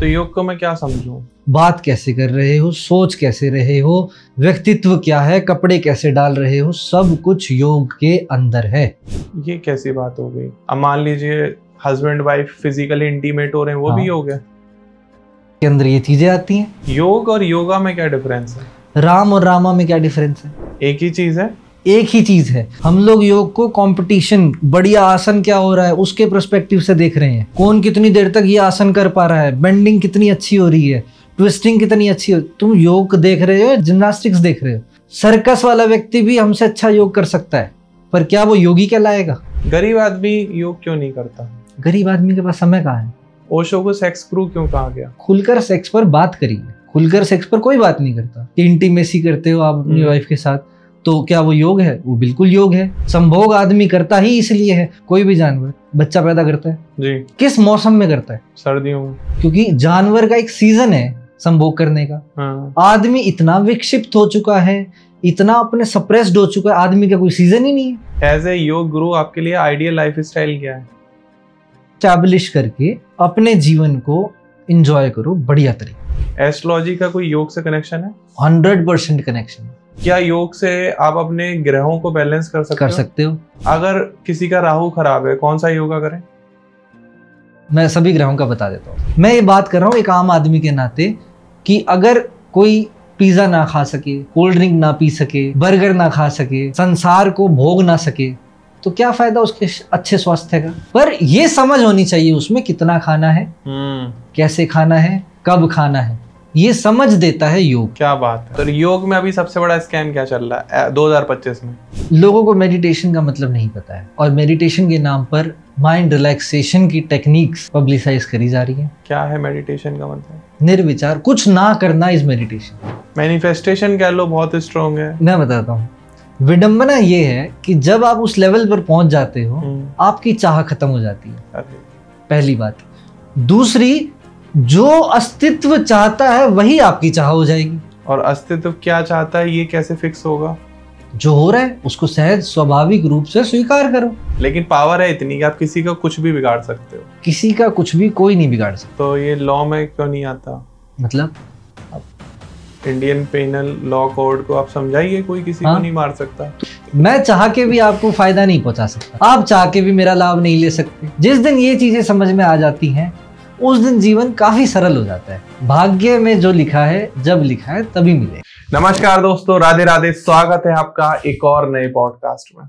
तो योग को मैं क्या समझूं? बात कैसे कर रहे हो, सोच कैसे रहे हो, व्यक्तित्व क्या है, कपड़े कैसे डाल रहे हो, सब कुछ योग के अंदर है। ये कैसी बात हो गई? अब मान लीजिए हस्बैंड वाइफ फिजिकली इंटीमेट हो रहे हैं, वो भी योग है? के अंदर ये चीजें आती हैं। योग और योगा में क्या डिफरेंस है? राम और रामा में क्या डिफरेंस है? एक ही चीज है। एक ही चीज है। हम लोग योग को कंपटीशन, बढ़िया आसन क्या हो रहा है उसके पर्सपेक्टिव से देख रहे हैं। कौन कितनी देर तक ये आसन कर पा रहा है, बेंडिंग कितनी अच्छी हो रही है, ट्विस्टिंग कितनी अच्छी हो। तुम योग देख रहे हो, जिम्नास्टिक्स देख रहे हो। सर्कस वाला व्यक्ति भी हमसे अच्छा योग कर सकता है, पर क्या वो योगी कहलाएगा? गरीब आदमी योग क्यों नहीं करता? गरीब आदमी के पास समय कहाँ है? ओशो को सेक्स क्रू क्यों कहा गया? खुलकर सेक्स पर बात करिए। खुलकर सेक्स पर कोई बात नहीं करता। इंटीमेसी करते हो आप अपनी वाइफ के साथ, तो क्या वो योग है? वो बिल्कुल योग है। संभोग आदमी करता ही इसलिए है। कोई भी जानवर बच्चा पैदा करता है जी, किस मौसम में करता है? सर्दियों में। क्योंकि जानवर का एक सीजन है संभोग करने का। हाँ। आदमी इतना विक्षिप्त हो चुका है, इतना अपने सप्रेस्ड हो चुका है, आदमी का कोई सीजन ही नहीं है। एज ए योग गुरु आपके लिए आइडियल लाइफ स्टाइल क्या है? स्टैब्लिश करके अपने जीवन को एंजॉय करो बढ़िया तरीके। एस्ट्रोलॉजी का कोई योग से कनेक्शन है? 100% कनेक्शन। क्या योग से आप अपने ग्रहों को बैलेंस कर सकते हो? अगर किसी का राहु खराब है, कौन सा योगा करें? मैं सभी ग्रहों का बता देता हूँ। मैं ये बात कर रहा हूँ एक आम आदमी के नाते कि अगर कोई पिज्जा ना खा सके, कोल्ड ड्रिंक ना पी सके, बर्गर ना खा सके, संसार को भोग ना सके, तो क्या फायदा उसके अच्छे स्वास्थ्य का? पर ये समझ होनी चाहिए उसमें कितना खाना है, कैसे खाना है, कब खाना है, ये समझ देता है योग। क्या बात है। तो योग में अभी सबसे बड़ा स्कैम क्या चल रहा है 2025 में? लोगों को मेडिटेशन का मतलब नहीं पता है और मेडिटेशन के नाम पर माइंड रिलैक्सेशन की टेक्निक्स पब्लिसाइज करी जा रही है। क्या है मेडिटेशन का मतलब? निर्विचार, कुछ ना करना इज मेडिटेशन। मैनिफेस्टेशन कह लो, बहुत स्ट्रॉन्ग है। मैं बताता हूँ। विडंबना ये है कि जब आप उस लेवल पर पहुंच जाते हो, आपकी चाह खत्म हो जाती है। पहली बात। दूसरी, जो अस्तित्व चाहता है वही आपकी चाह हो जाएगी। और अस्तित्व क्या चाहता है ये कैसे फिक्स होगा? जो हो रहा है उसको सहज स्वाभाविक रूप से स्वीकार करो। लेकिन पावर है इतनी कि आप किसी का कुछ भी बिगाड़ सकते हो। किसी का कुछ भी कोई नहीं बिगाड़ सकता। तो ये लॉ में क्यों नहीं आता? मतलब इंडियन पेनल लॉ कोड को आप समझाइए, कोई किसी को नहीं मार सकता। मैं चाह के भी आपको फायदा नहीं पहुंचा सकता, आप चाह के भी मेरा लाभ नहीं ले सकते। जिस दिन ये चीजें समझ में आ जाती हैं उस दिन जीवन काफी सरल हो जाता है। भाग्य में जो लिखा है, जब लिखा है तभी मिले। नमस्कार दोस्तों, राधे राधे। स्वागत है आपका एक और नए पॉडकास्ट में।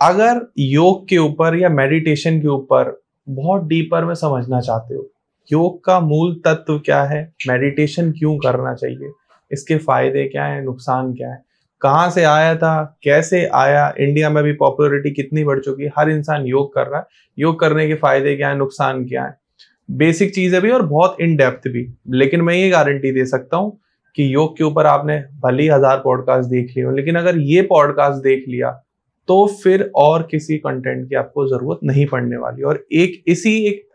अगर योग के ऊपर या मेडिटेशन के ऊपर बहुत डीपर में समझना चाहते हो, योग का मूल तत्व क्या है, मेडिटेशन क्यों करना चाहिए, इसके फायदे क्या है, नुकसान क्या है, कहाँ से आया था, कैसे आया, इंडिया में भी पॉपुलैरिटी कितनी बढ़ चुकी है, हर इंसान योग कर रहा है, योग करने के फायदे क्या है, नुकसान क्या है, बेसिक चीजें भी और बहुत इन डेप्थ भी। लेकिन मैं ये गारंटी दे सकता हूँ कि योग के ऊपर आपने भले ही 1000 पॉडकास्ट देख लिए हो, लेकिन अगर ये पॉडकास्ट देख लिया तो फिर और किसी कंटेंट की आपको जरूरत नहीं पड़ने वाली। और एक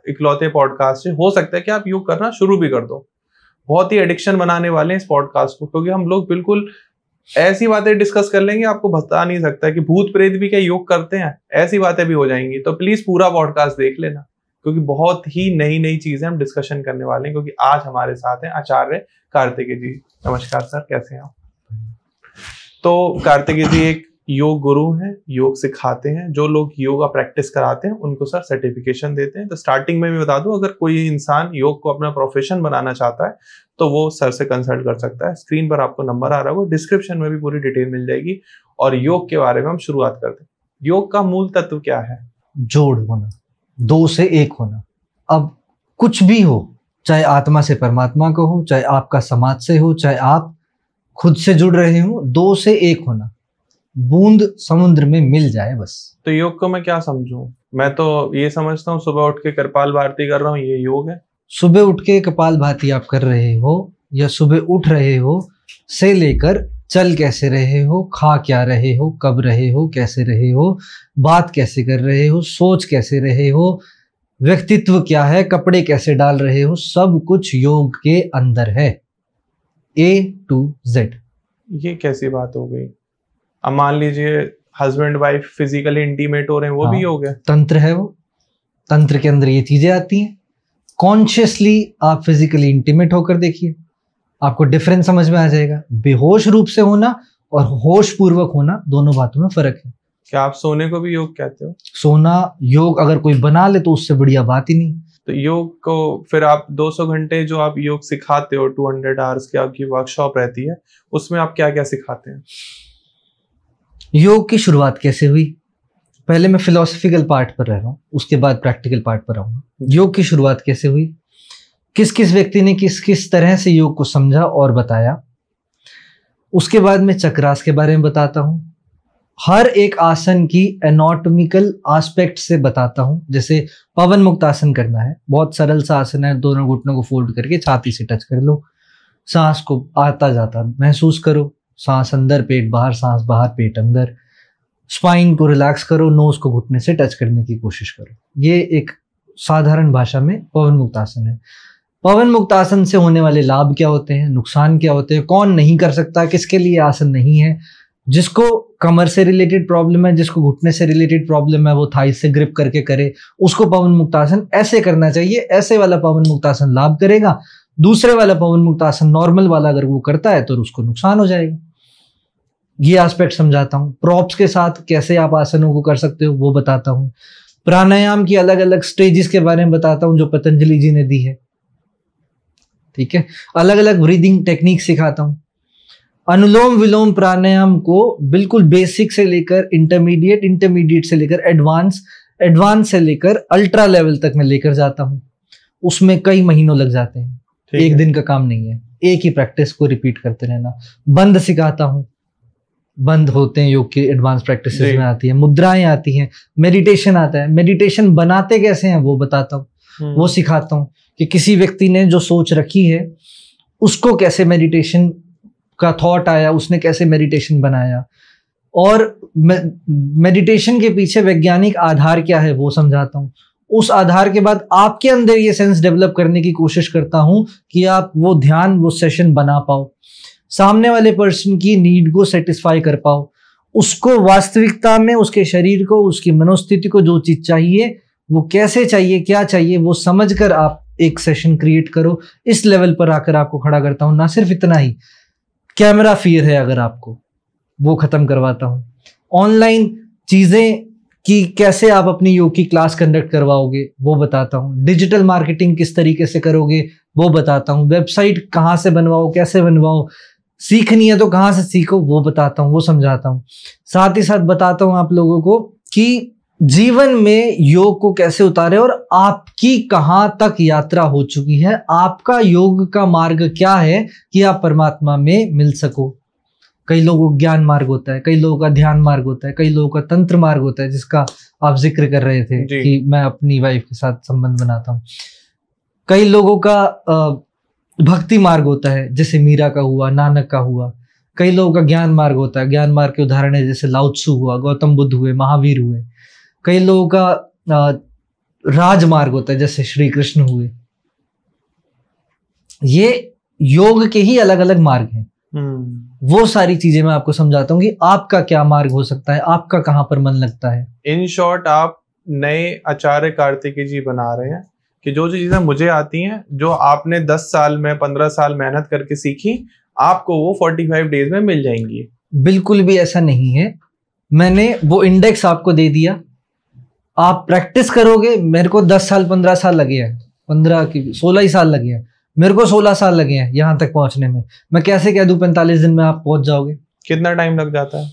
इकलौते पॉडकास्ट से हो सकता है कि आप योग करना शुरू भी कर दो। बहुत ही एडिक्शन बनाने वाले हैं इस पॉडकास्ट को, क्योंकि हम लोग बिल्कुल ऐसी बातें डिस्कस कर लेंगे, आपको बता नहीं सकता कि भूत प्रेत भी क्या योग करते हैं, ऐसी बातें भी हो जाएंगी। तो प्लीज पूरा पॉडकास्ट देख लेना, क्योंकि बहुत ही नई नई चीजें हम डिस्कशन करने वाले हैं। क्योंकि आज हमारे साथ हैं आचार्य कार्तिकेय जी। नमस्कार सर, कैसे हैं आप? तो कार्तिकेय जी एक योग गुरु हैं, योग सिखाते हैं। जो लोग योगा प्रैक्टिस कराते हैं उनको सर सर्टिफिकेशन देते हैं। तो स्टार्टिंग में मैं बता दूं, अगर कोई इंसान योग को अपना प्रोफेशन बनाना चाहता है तो वो सर से कंसल्ट कर सकता है। स्क्रीन पर आपको नंबर आ रहा होगा, डिस्क्रिप्शन में भी पूरी डिटेल मिल जाएगी। और योग के बारे में हम शुरुआत करते हैं। योग का मूल तत्व क्या है? जोड़ होना, दो से एक होना। अब कुछ भी हो, चाहे आत्मा से परमात्मा को हो, चाहे आपका समाज से हो, चाहे आप खुद से जुड़ रहे हो, दो से एक होना। बूंद समुद्र में मिल जाए बस। तो योग को मैं क्या समझूं? मैं तो ये समझता हूँ सुबह उठ के कपाल भारती कर रहा हूँ, ये योग है। सुबह उठ के कपाल भाती आप कर रहे हो या सुबह उठ रहे हो से लेकर चल कैसे रहे हो, खा क्या रहे हो, कब रहे हो, कैसे रहे हो, बात कैसे कर रहे हो, सोच कैसे रहे हो, व्यक्तित्व क्या है, कपड़े कैसे डाल रहे हो, सब कुछ योग के अंदर है। A to Z। ये कैसी बात हो गई? अब मान लीजिए हस्बैंड वाइफ फिजिकली इंटीमेट हो रहे हैं, वो भी योग है? तंत्र है वो। तंत्र के अंदर ये चीजें आती हैं। कॉन्शियसली आप फिजिकली इंटीमेट होकर देखिए, आपको डिफरेंस समझ में आ जाएगा। बेहोश रूप से होना और होश पूर्वक होना, दोनों बातों में फर्क है। क्या आप सोने को भी योग कहते हो? सोना योग अगर कोई बना ले तो उससे बढ़िया बात ही नहीं। तो योग को फिर आप 200 घंटे जो आप योग सिखाते हो, 200 आवर्स की आपकी वर्कशॉप रहती है, उसमें आप क्या क्या सिखाते हैं? योग की शुरुआत कैसे हुई, पहले मैं फिलोसफिकल पार्ट पर रह रहा हूँ, उसके बाद प्रैक्टिकल पार्ट पर आऊंगा। योग की शुरुआत कैसे हुई, किस किस व्यक्ति ने किस किस तरह से योग को समझा और बताया, उसके बाद मैं चक्रास के बारे में बताता हूँ, हर एक आसन की एनाटॉमिकल एस्पेक्ट से बताता हूँ। जैसे पवन मुक्त आसन करना है, बहुत सरल सा आसन है, दोनों घुटनों को फोल्ड करके छाती से टच कर लो, सांस को आता जाता महसूस करो, सांस अंदर पेट बाहर, सांस बाहर पेट अंदर, स्पाइन को रिलैक्स करो, नोज को घुटने से टच करने की कोशिश करो। ये एक साधारण भाषा में पवन मुक्त आसन है। पवन मुक्त आसन से होने वाले लाभ क्या होते हैं, नुकसान क्या होते हैं, कौन नहीं कर सकता, किसके लिए आसन नहीं है। जिसको कमर से रिलेटेड प्रॉब्लम है, जिसको घुटने से रिलेटेड प्रॉब्लम है, वो थाई से ग्रिप करके करे, उसको पवन मुक्त आसन ऐसे करना चाहिए। ऐसे वाला पवन मुक्त आसन लाभ करेगा, दूसरे वाला पवन मुक्त आसन नॉर्मल वाला अगर वो करता है तो उसको नुकसान हो जाएगा। ये एस्पेक्ट समझाता हूँ। प्रॉप्स के साथ कैसे आप आसनों को कर सकते हो वो बताता हूँ। प्राणायाम की अलग अलग स्टेजेस के बारे में बताता हूँ जो पतंजलि जी ने दी है, ठीक है। अलग अलग ब्रीदिंग टेक्निक सिखाता हूँ। अनुलोम विलोम प्राणायाम को बिल्कुल बेसिक से लेकर इंटरमीडिएट, इंटरमीडिएट से लेकर एडवांस, एडवांस से लेकर अल्ट्रा लेवल तक मैं लेकर जाता हूँ। उसमें कई महीनों लग जाते हैं, एक दिन का काम नहीं है। एक ही प्रैक्टिस को रिपीट करते रहना। बंद सिखाता हूँ, बंद होते हैं योग की एडवांस प्रैक्टिस में आती है, मुद्राएं आती हैं, मेडिटेशन आता है। मेडिटेशन बनाते कैसे हैं वो बताता हूँ, वो सिखाता हूँ कि किसी व्यक्ति ने जो सोच रखी है उसको कैसे मेडिटेशन का थॉट आया, उसने कैसे मेडिटेशन बनाया, और मेडिटेशन के पीछे वैज्ञानिक आधार क्या है वो समझाता हूँ। उस आधार के बाद आपके अंदर ये सेंस डेवलप करने की कोशिश करता हूँ कि आप वो ध्यान, वो सेशन बना पाओ, सामने वाले पर्सन की नीड को सेटिस्फाई कर पाओ, उसको वास्तविकता में उसके शरीर को, उसकी मनोस्थिति को जो चीज चाहिए वो कैसे चाहिए, क्या चाहिए, वो समझकर आप एक सेशन क्रिएट करो। इस लेवल पर आकर आपको खड़ा करता हूँ। ना सिर्फ इतना ही, कैमरा फियर है अगर आपको, वो खत्म करवाता हूँ। ऑनलाइन चीजें कि कैसे आप अपनी योग की क्लास कंडक्ट करवाओगे वो बताता हूँ। डिजिटल मार्केटिंग किस तरीके से करोगे वो बताता हूँ। वेबसाइट कहाँ से बनवाओ, कैसे बनवाओ, सीखनी है तो कहाँ से सीखो वो बताता हूँ, वो समझाता हूँ। साथ ही साथ बताता हूँ आप लोगों को कि जीवन में योग को कैसे उतारे और आपकी कहाँ तक यात्रा हो चुकी है, आपका योग का मार्ग क्या है कि आप परमात्मा में मिल सको। कई लोगों का ज्ञान मार्ग होता है, कई लोगों का ध्यान मार्ग होता है, कई लोगों का तंत्र मार्ग होता है, जिसका आप जिक्र कर रहे थे कि मैं अपनी वाइफ के साथ संबंध बनाता हूँ। कई लोगों का भक्ति मार्ग होता है, जैसे मीरा का हुआ, नानक का हुआ। कई लोगों का ज्ञान मार्ग होता है, ज्ञान मार्ग के उदाहरण है जैसे लाओ त्सु हुआ, गौतम बुद्ध हुए, महावीर हुए। कई लोगों का राजमार्ग होता है जैसे श्री कृष्ण हुए। ये योग के ही अलग अलग मार्ग हैं। वो सारी चीजें मैं आपको समझाता हूँ कि आपका क्या मार्ग हो सकता है, आपका कहाँ पर मन लगता है। इन शॉर्ट आप नए आचार्य कार्तिकेय जी बना रहे हैं कि जो चीजें मुझे आती हैं, जो आपने 10 साल में 15 साल मेहनत करके सीखी, आपको वो 45 डेज में मिल जाएंगी। बिल्कुल भी ऐसा नहीं है। मैंने वो इंडेक्स आपको दे दिया, आप प्रैक्टिस करोगे। मेरे को 10 साल 15 साल लगे हैं, 15 की 16 ही साल लगे हैं, मेरे को 16 साल लगे हैं यहाँ तक पहुंचने में। मैं कैसे कह दूं 45 दिन में आप पहुंच जाओगे? कितना टाइम लग जाता है?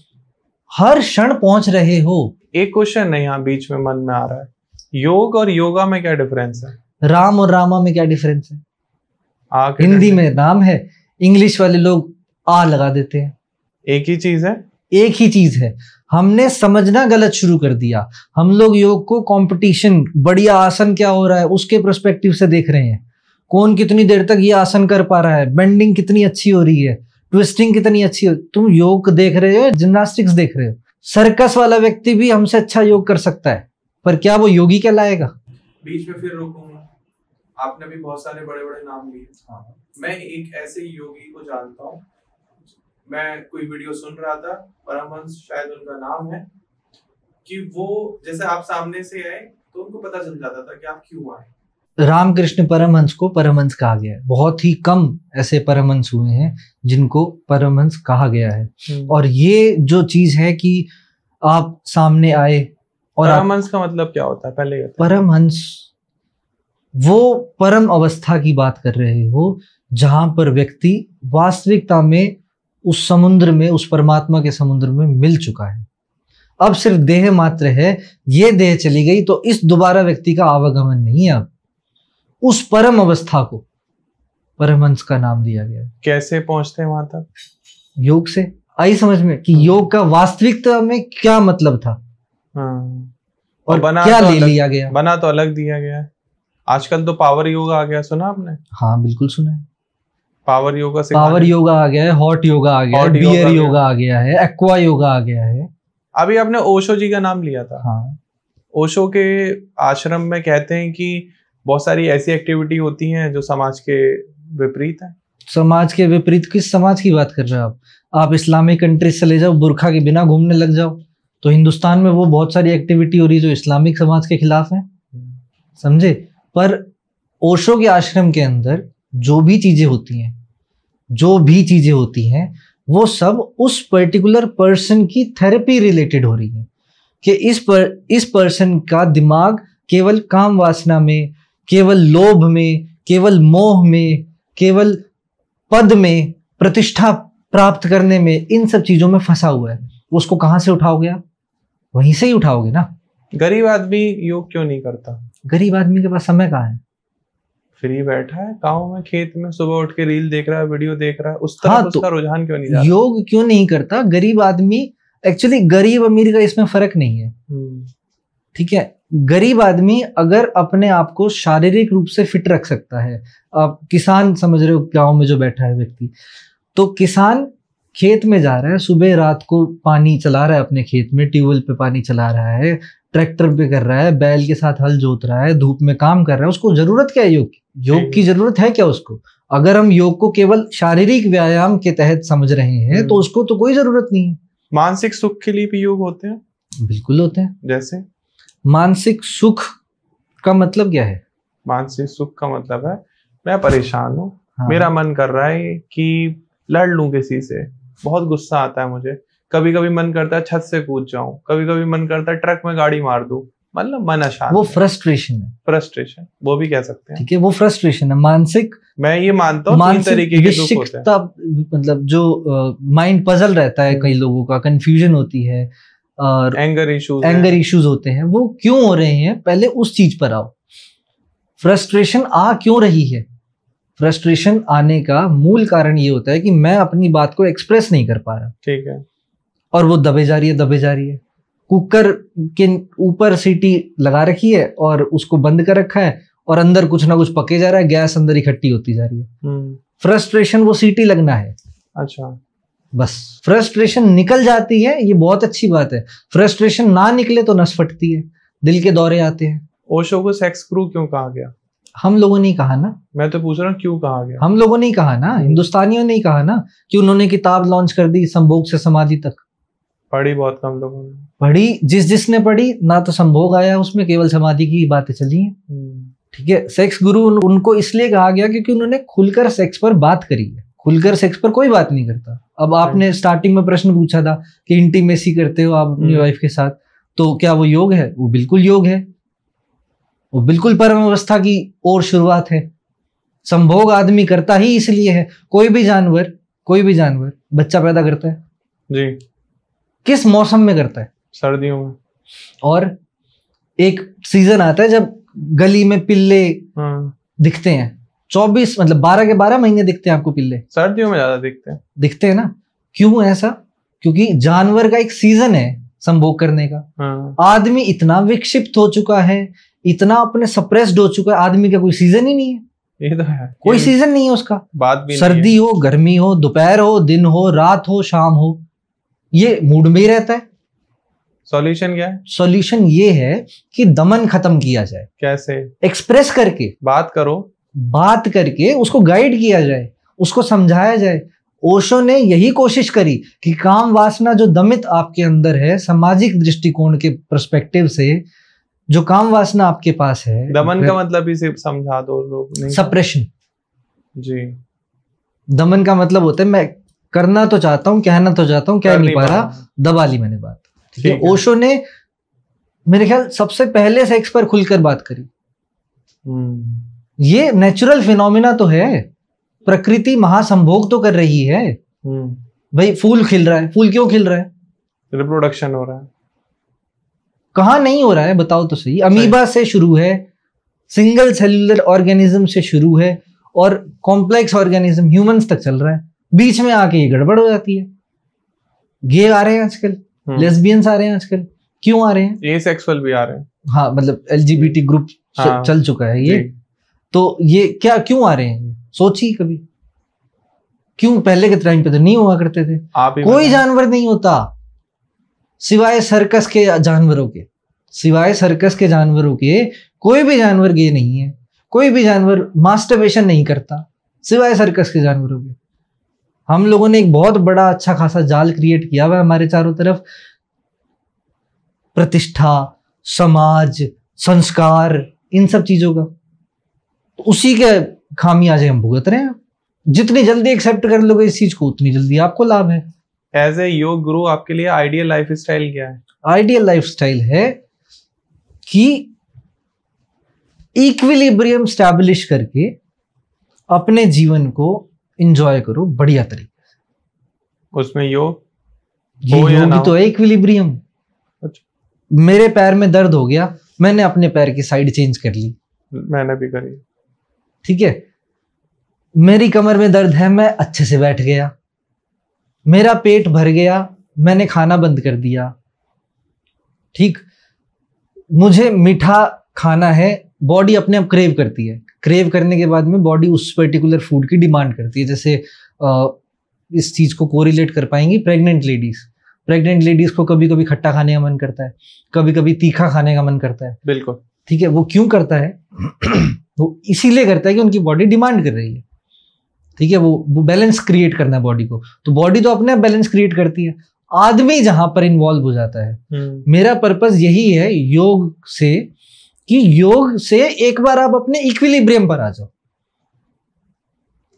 हर क्षण पहुंच रहे हो। एक क्वेश्चन है यहाँ बीच में मन में आ रहा है, योग और योगा में क्या डिफरेंस है? राम और रामा में क्या डिफरेंस है? हिंदी में राम है, इंग्लिश वाले लोग आ लगा देते हैं। एक ही चीज है, एक ही चीज है। हमने समझना गलत शुरू कर दिया। हम लोग योग को कंपटीशन, बढ़िया आसन क्या हो रहा है उसके पर्सपेक्टिव से देख रहे हैं। कौन कितनी देर तक ये आसन कर पा रहा है, बेंडिंग कितनी अच्छी हो रही है, ट्विस्टिंग कितनी अच्छी हो। तुम योग देख रहे हो, जिम्नास्टिक्स देख रहे हो। सर्कस वाला व्यक्ति भी हमसे अच्छा योग कर सकता है, पर क्या वो योगी कहलाएगा? बीच में फिर रोकूंगा, आपने भी बहुत सारे बड़े बड़े नाम लिए। मैं एक ऐसे योगी को जानता हूँ, मैं कोई वीडियो सुन रहा था, परमहंस शायद उनका नाम है, कि वो जैसे आप सामने से आए तो उनको पता चल जाता था कि आप क्यों आए। रामकृष्ण परमहंस को परमहंस कहा गया है। बहुत ही कम ऐसे परमहंस हुए हैं जिनको परमहंस कहा गया है। और ये जो चीज है कि आप सामने आए और परमहंस का मतलब क्या होता है पहले ये बताइए। परमहंस वो परम अवस्था की बात कर रहे हो जहां पर व्यक्ति वास्तविकता में उस समुद्र में, उस परमात्मा के समुद्र में मिल चुका है। अब सिर्फ देह मात्र है, ये देह चली गई तो इस दोबारा व्यक्ति का आवागमन नहीं है। अब उस परम अवस्था को परमहंस का नाम दिया गया है। कैसे पहुंचते हैं वहां तक? योग से आई समझ में कि योग का वास्तविकता में क्या मतलब था। हाँ। और बना क्या तो ले अलग, लिया गया। बना तो अलग दिया गया है। आजकल तो पावर योगा आ गया, सुना आपने? हाँ बिल्कुल सुना है। पावर योगा से पावर योगा आ गया है, हॉट योगा आ गया है, बियर योगा आ गया है, एक्वा योगा आ गया है। अभी आपने ओशो जी का नाम लिया था। हाँ। ओशो के आश्रम में कहते हैं कि बहुत सारी ऐसी एक्टिविटी होती हैं जो समाज के विपरीत है। समाज के विपरीत? किस समाज की बात कर रहे हो आप? आप इस्लामिक कंट्रीज चले जाओ, बुर्खा के बिना घूमने लग जाओ तो हिंदुस्तान में वो बहुत सारी एक्टिविटी हो रही है जो इस्लामिक समाज के खिलाफ है। समझे? पर ओशो के आश्रम के अंदर जो भी चीजें होती हैं वो सब उस पर्टिकुलर पर्सन की थेरेपी रिलेटेड हो रही है कि इस पर्सन का दिमाग केवल काम वासना में, केवल लोभ में, केवल मोह में, केवल पद में, प्रतिष्ठा प्राप्त करने में, इन सब चीजों में फंसा हुआ है। उसको कहां से उठाओगे आप? वहीं से ही उठाओगे ना। गरीब आदमी योग क्यों नहीं करता? गरीब आदमी के पास समय कहाँ है? फ्री बैठा है गाँव में, खेत में, सुबह उठ के रील देख रहा है, वीडियो देख रहा है, उस तरफ हाँ, उसका रुझान क्यों नहीं जा रहा? योग क्यों नहीं करता गरीब आदमी? एक्चुअली गरीब अमीर का इसमें फर्क नहीं है। ठीक है, गरीब आदमी अगर अपने आप को शारीरिक रूप से फिट रख सकता है, आप किसान समझ रहे हो, गांव में जो बैठा है व्यक्ति, तो किसान खेत में जा रहा है, सुबह रात को पानी चला रहा है अपने खेत में, ट्यूबवेल पे पानी चला रहा है, ट्रैक्टर पे कर रहा है, बैल के साथ हल जोत रहा है, धूप में काम कर रहा है। उसको जरूरत क्या है योग की? योग की जरूरत है क्या उसको? अगर हम योग को केवल शारीरिक व्यायाम के तहत समझ रहे हैं तो उसको तो कोई जरूरत नहीं है। मानसिक सुख के लिए भी योग होते हैं? बिल्कुल होते हैं। जैसे मानसिक सुख का मतलब क्या है? मानसिक सुख का मतलब है मैं परेशान हूँ, हाँ। मेरा मन कर रहा है कि लड़ लूं किसी से, बहुत गुस्सा आता है मुझे, कभी कभी मन करता है छत से कूद जाऊं, कभी कभी मन करता है ट्रक में गाड़ी मार दूं, मतलब मन अशांत। वो फ्रस्ट्रेशन है। फ्रस्ट्रेशन वो भी कह सकते हैं। ठीक है, वो फ्रस्ट्रेशन है। मानसिक, मैं ये मानता हूँ तीन तरीके के दुख होते हैं। मतलब जो माइंड पजल रहता है, कई लोगों का कंफ्यूजन होती है और एंगर इश्यूज होते हैं। वो क्यों हो रहे हैं, पहले उस चीज पर आओ। फ्रस्ट्रेशन आ क्यों रही है? फ्रस्ट्रेशन आने का मूल कारण ये होता है कि मैं अपनी बात को एक्सप्रेस नहीं कर पा रहा। ठीक है। और वो दबे जा रही है। कुकर के ऊपर सीटी लगा रखी है और उसको बंद कर रखा है और अंदर कुछ ना कुछ पके जा रहा है, गैस अंदर इकट्ठी होती जा रही है। फ्रस्ट्रेशन वो सीटी लगना है। अच्छा, बस फ्रस्ट्रेशन निकल जाती है, ये बहुत अच्छी बात है। फ्रस्ट्रेशन ना निकले तो नस फटती है, दिल के दौरे आते हैं। ओशो को सेक्स गुरु क्यों कहा गया? हम लोगों ने कहा ना। मैं तो पूछ रहा हूँ क्यों कहा गया? हम लोगों ने कहा ना, हिंदुस्तानियों ने कहा ना कि उन्होंने किताब लॉन्च कर दी संभोग से समाधि तक। पढ़ी बहुत कम लोगों ने। पढ़ी, जिसने पढ़ी ना तो संभोग आया उसमें, केवल समाधि की बातें चली हैं। ठीक है, सेक्स गुरु उनको इसलिए कहा गया क्योंकि उन्होंने खुलकर सेक्स पर बात करी है। खुलकर सेक्स पर कोई बात नहीं करता। अब आपने स्टार्टिंग में प्रश्न पूछा था कि इंटीमेसी करते हो आप अपनी वाइफ के साथ, तो क्या वो योग है? वो बिल्कुल योग है, वो बिल्कुल परम अवस्था की और शुरुआत है। संभोग आदमी करता ही इसलिए है। कोई भी जानवर बच्चा पैदा करता है जी, किस मौसम में करता है? सर्दियों में। और एक सीजन आता है जब गली में पिल्ले दिखते हैं। 24 मतलब 12 के 12 महीने दिखते हैं आपको पिल्ले। सर्दियों में ज्यादा दिखते हैं ना। क्यों ऐसा? क्योंकि जानवर का एक सीजन है संभोग करने का। आदमी इतना विक्षिप्त हो चुका है, इतना अपने सप्रेस्ड हो चुका है, आदमी का कोई सीजन ही नहीं है। ये तो है, कोई सीजन नहीं है उसका। बात भी सर्दी हो, गर्मी हो, दोपहर हो, दिन हो, रात हो, शाम हो, ये मूड में ही रहता है। सॉल्यूशन क्या है? सॉल्यूशन ये है कि दमन खत्म किया जाए। कैसे? एक्सप्रेस करके, बात करके उसको गाइड किया जाए, उसको समझाया जाए। ओशो ने यही कोशिश करी कि काम वासना जो दमित आपके अंदर है, सामाजिक दृष्टिकोण के पर्सपेक्टिव से जो काम वासना आपके पास है, दमन का मतलब ही सिर्फ समझा दो, लोग नहीं। सप्रेशन। जी। दमन का मतलब होता है मैं करना तो चाहता हूँ, कहना तो चाहता हूँ, कह नहीं पा रहा, दबा ली मैंने बात। ठीक है। ओशो ने मेरे ख्याल सबसे पहले सेक्स पर खुलकर बात करी। ये नेचुरल फिनोमिना तो है, प्रकृति महासंभोग तो कर रही है। भाई फूल खिल रहा है, फूल क्यों खिल रहा है? रिप्रोडक्शन हो रहा है। कहाँ नहीं हो रहा है बताओ तो सही। अमीबा से शुरू है, सिंगल सेल्युलर ऑर्गेनिज्म से शुरू है, और कॉम्प्लेक्स ऑर्गेनिज्म ह्यूमंस तक चल रहा है। बीच में आके ये गड़बड़ हो जाती है। गे आ रहे हैं आजकल, लेस्बियंस आ रहे हैं आजकल, क्यों आ रहे हैं? ये सेक्सुअल भी आ रहे हैं। हाँ, मतलब LGBT ग्रुप चल चुका है ये। तो ये क्या क्यों आ रहे हैं? सोचिए कभी, क्यों? पहले के टाइम पे तो नहीं हुआ करते थे। कोई जानवर नहीं होता सिवाय सर्कस के जानवरों के, सिवाय सर्कस के जानवरों के कोई भी जानवर गे नहीं है। कोई भी जानवर मास्टरबेशन नहीं करता सिवाय सर्कस के जानवरों के। हम लोगों ने एक बहुत बड़ा अच्छा खासा जाल क्रिएट किया हुआ हमारे चारों तरफ, प्रतिष्ठा, समाज, संस्कार, इन सब चीजों का। उसी के खामियाजे हम भुगत रहे हैं। जितनी जल्दी एक्सेप्ट कर लोगे इस चीज को, उतनी जल्दी आपको लाभ है। एज ए योग गुरु आपके लिए आइडियल लाइफ स्टाइल क्या है? आइडियल लाइफ स्टाइल है कि इक्विलिब्रियम स्टैब्लिश करके अपने जीवन को एंजॉय करो बढ़िया तरीके से। उसमें योग, ये योग ही तो है इक्विलिब्रियम। मेरे पैर में दर्द हो गया, मैंने अपने पैर की साइड चेंज कर ली, मैंने भी करी। ठीक है। मेरी कमर में दर्द है, मैं अच्छे से बैठ गया। मेरा पेट भर गया, मैंने खाना बंद कर दिया। ठीक। मुझे मीठा खाना है, बॉडी अपने आप क्रेव करती है। क्रेव करने के बाद में बॉडी उस पर्टिकुलर फूड की डिमांड करती है। जैसे इस चीज को कोरिलेट कर पाएंगी प्रेग्नेंट लेडीज को कभी कभी खट्टा खाने का मन करता है, कभी कभी तीखा खाने का मन करता है। बिल्कुल। ठीक है। वो क्यों करता है? वो इसीलिए करता है कि उनकी बॉडी डिमांड कर रही है। ठीक है। वो बैलेंस क्रिएट करना है बॉडी को, तो बॉडी तो अपने आप बैलेंस क्रिएट करती है। आदमी जहां पर इन्वॉल्व हो जाता है, मेरा पर्पस यही है योग से, कि योग से एक बार आप अपने इक्विलिब्रियम पर आ जाओ।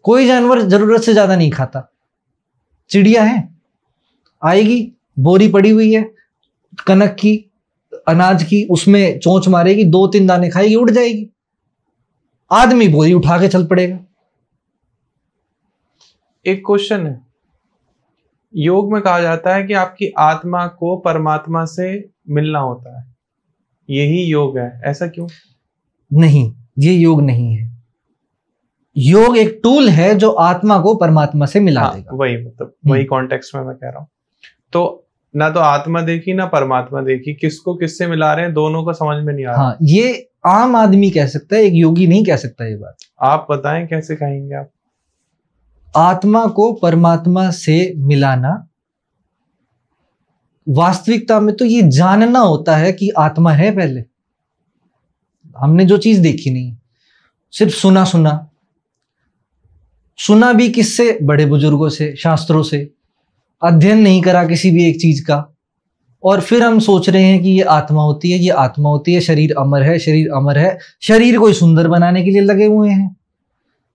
कोई जानवर जरूरत से ज्यादा नहीं खाता। चिड़िया है, आएगी, बोरी पड़ी हुई है कनक की, अनाज की, उसमें चोंच मारेगी, 2-3 दाने खाएगी, उड़ जाएगी। आदमी बोरी उठा के चल पड़ेगा। एक क्वेश्चन है, योग में कहा जाता है कि आपकी आत्मा को परमात्मा से मिलना होता है, यही योग है, ऐसा क्यों? नहीं, ये योग नहीं है। योग एक टूल है जो आत्मा को परमात्मा से मिला देगा। वही मतलब वही कॉन्टेक्स्ट में मैं कह रहा हूं। तो ना तो आत्मा देखी ना परमात्मा देखी, किसको किससे मिला रहे हैं दोनों को समझ में नहीं आ रहा। हाँ, ये आम आदमी कह सकता है, एक योगी नहीं कह सकता ये बात। आप बताएं कैसे कहेंगे आप? आत्मा को परमात्मा से मिलाना, वास्तविकता में तो ये जानना होता है कि आत्मा है। पहले हमने जो चीज देखी नहीं, सिर्फ सुना भी किससे? बड़े बुजुर्गों से, शास्त्रों से। अध्ययन नहीं करा किसी भी एक चीज का, और फिर हम सोच रहे हैं कि ये आत्मा होती है, ये आत्मा होती है, शरीर अमर है, शरीर अमर है। शरीर कोई सुंदर बनाने के लिए लगे हुए हैं,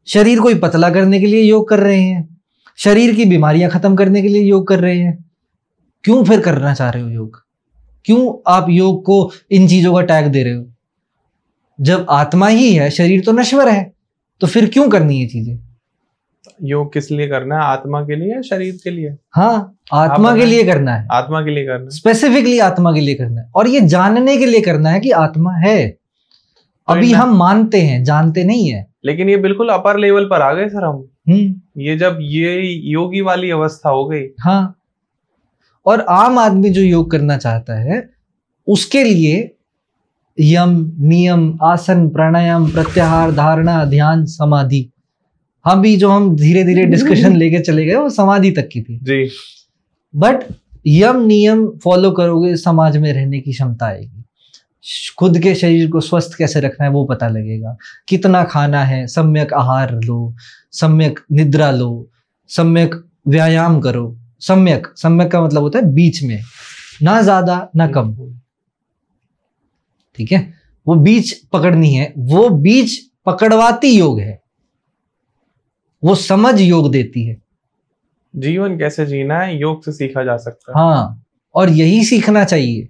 शरीर कोई पतला करने के लिए योग कर रहे हैं, शरीर की बीमारियां खत्म करने के लिए योग कर रहे हैं। क्यों फिर करना चाह रहे हो योग? क्यों आप योग को इन चीजों का टैग दे रहे हो? जब आत्मा ही है, शरीर तो नश्वर है, तो फिर क्यों करनी है चीजें? योग किस लिए करना है? आत्मा के लिए या शरीर के लिए? हाँ, आत्मा के लिए करना है। आत्मा के लिए करना है, स्पेसिफिकली आत्मा के लिए करना है, और ये जानने के लिए करना है कि आत्मा है। अभी हम मानते हैं, जानते नहीं है। लेकिन ये बिल्कुल अपर लेवल पर आ गए सर हम। ये जब ये योगी वाली अवस्था हो गई। हाँ, और आम आदमी जो योग करना चाहता है उसके लिए यम, नियम, आसन, प्राणायाम, प्रत्याहार, धारणा, ध्यान, समाधि, हम धीरे धीरे डिस्कशन लेके चले गए, वो समाधि तक की थी जी। बट यम नियम फॉलो करोगे, समाज में रहने की क्षमता आएगी। खुद के शरीर को स्वस्थ कैसे रखना है वो पता लगेगा। कितना खाना है, सम्यक आहार लो, सम्यक निद्रा लो, सम्यक व्यायाम करो। सम्यक का मतलब होता है बीच में, ना ज्यादा ना कम। ठीक है। वो बीज पकड़नी है, वो बीज पकड़वाती योग है, वो समझ योग देती है। जीवन कैसे जीना है योग से सीखा जा सकता है। हाँ, और यही सीखना चाहिए।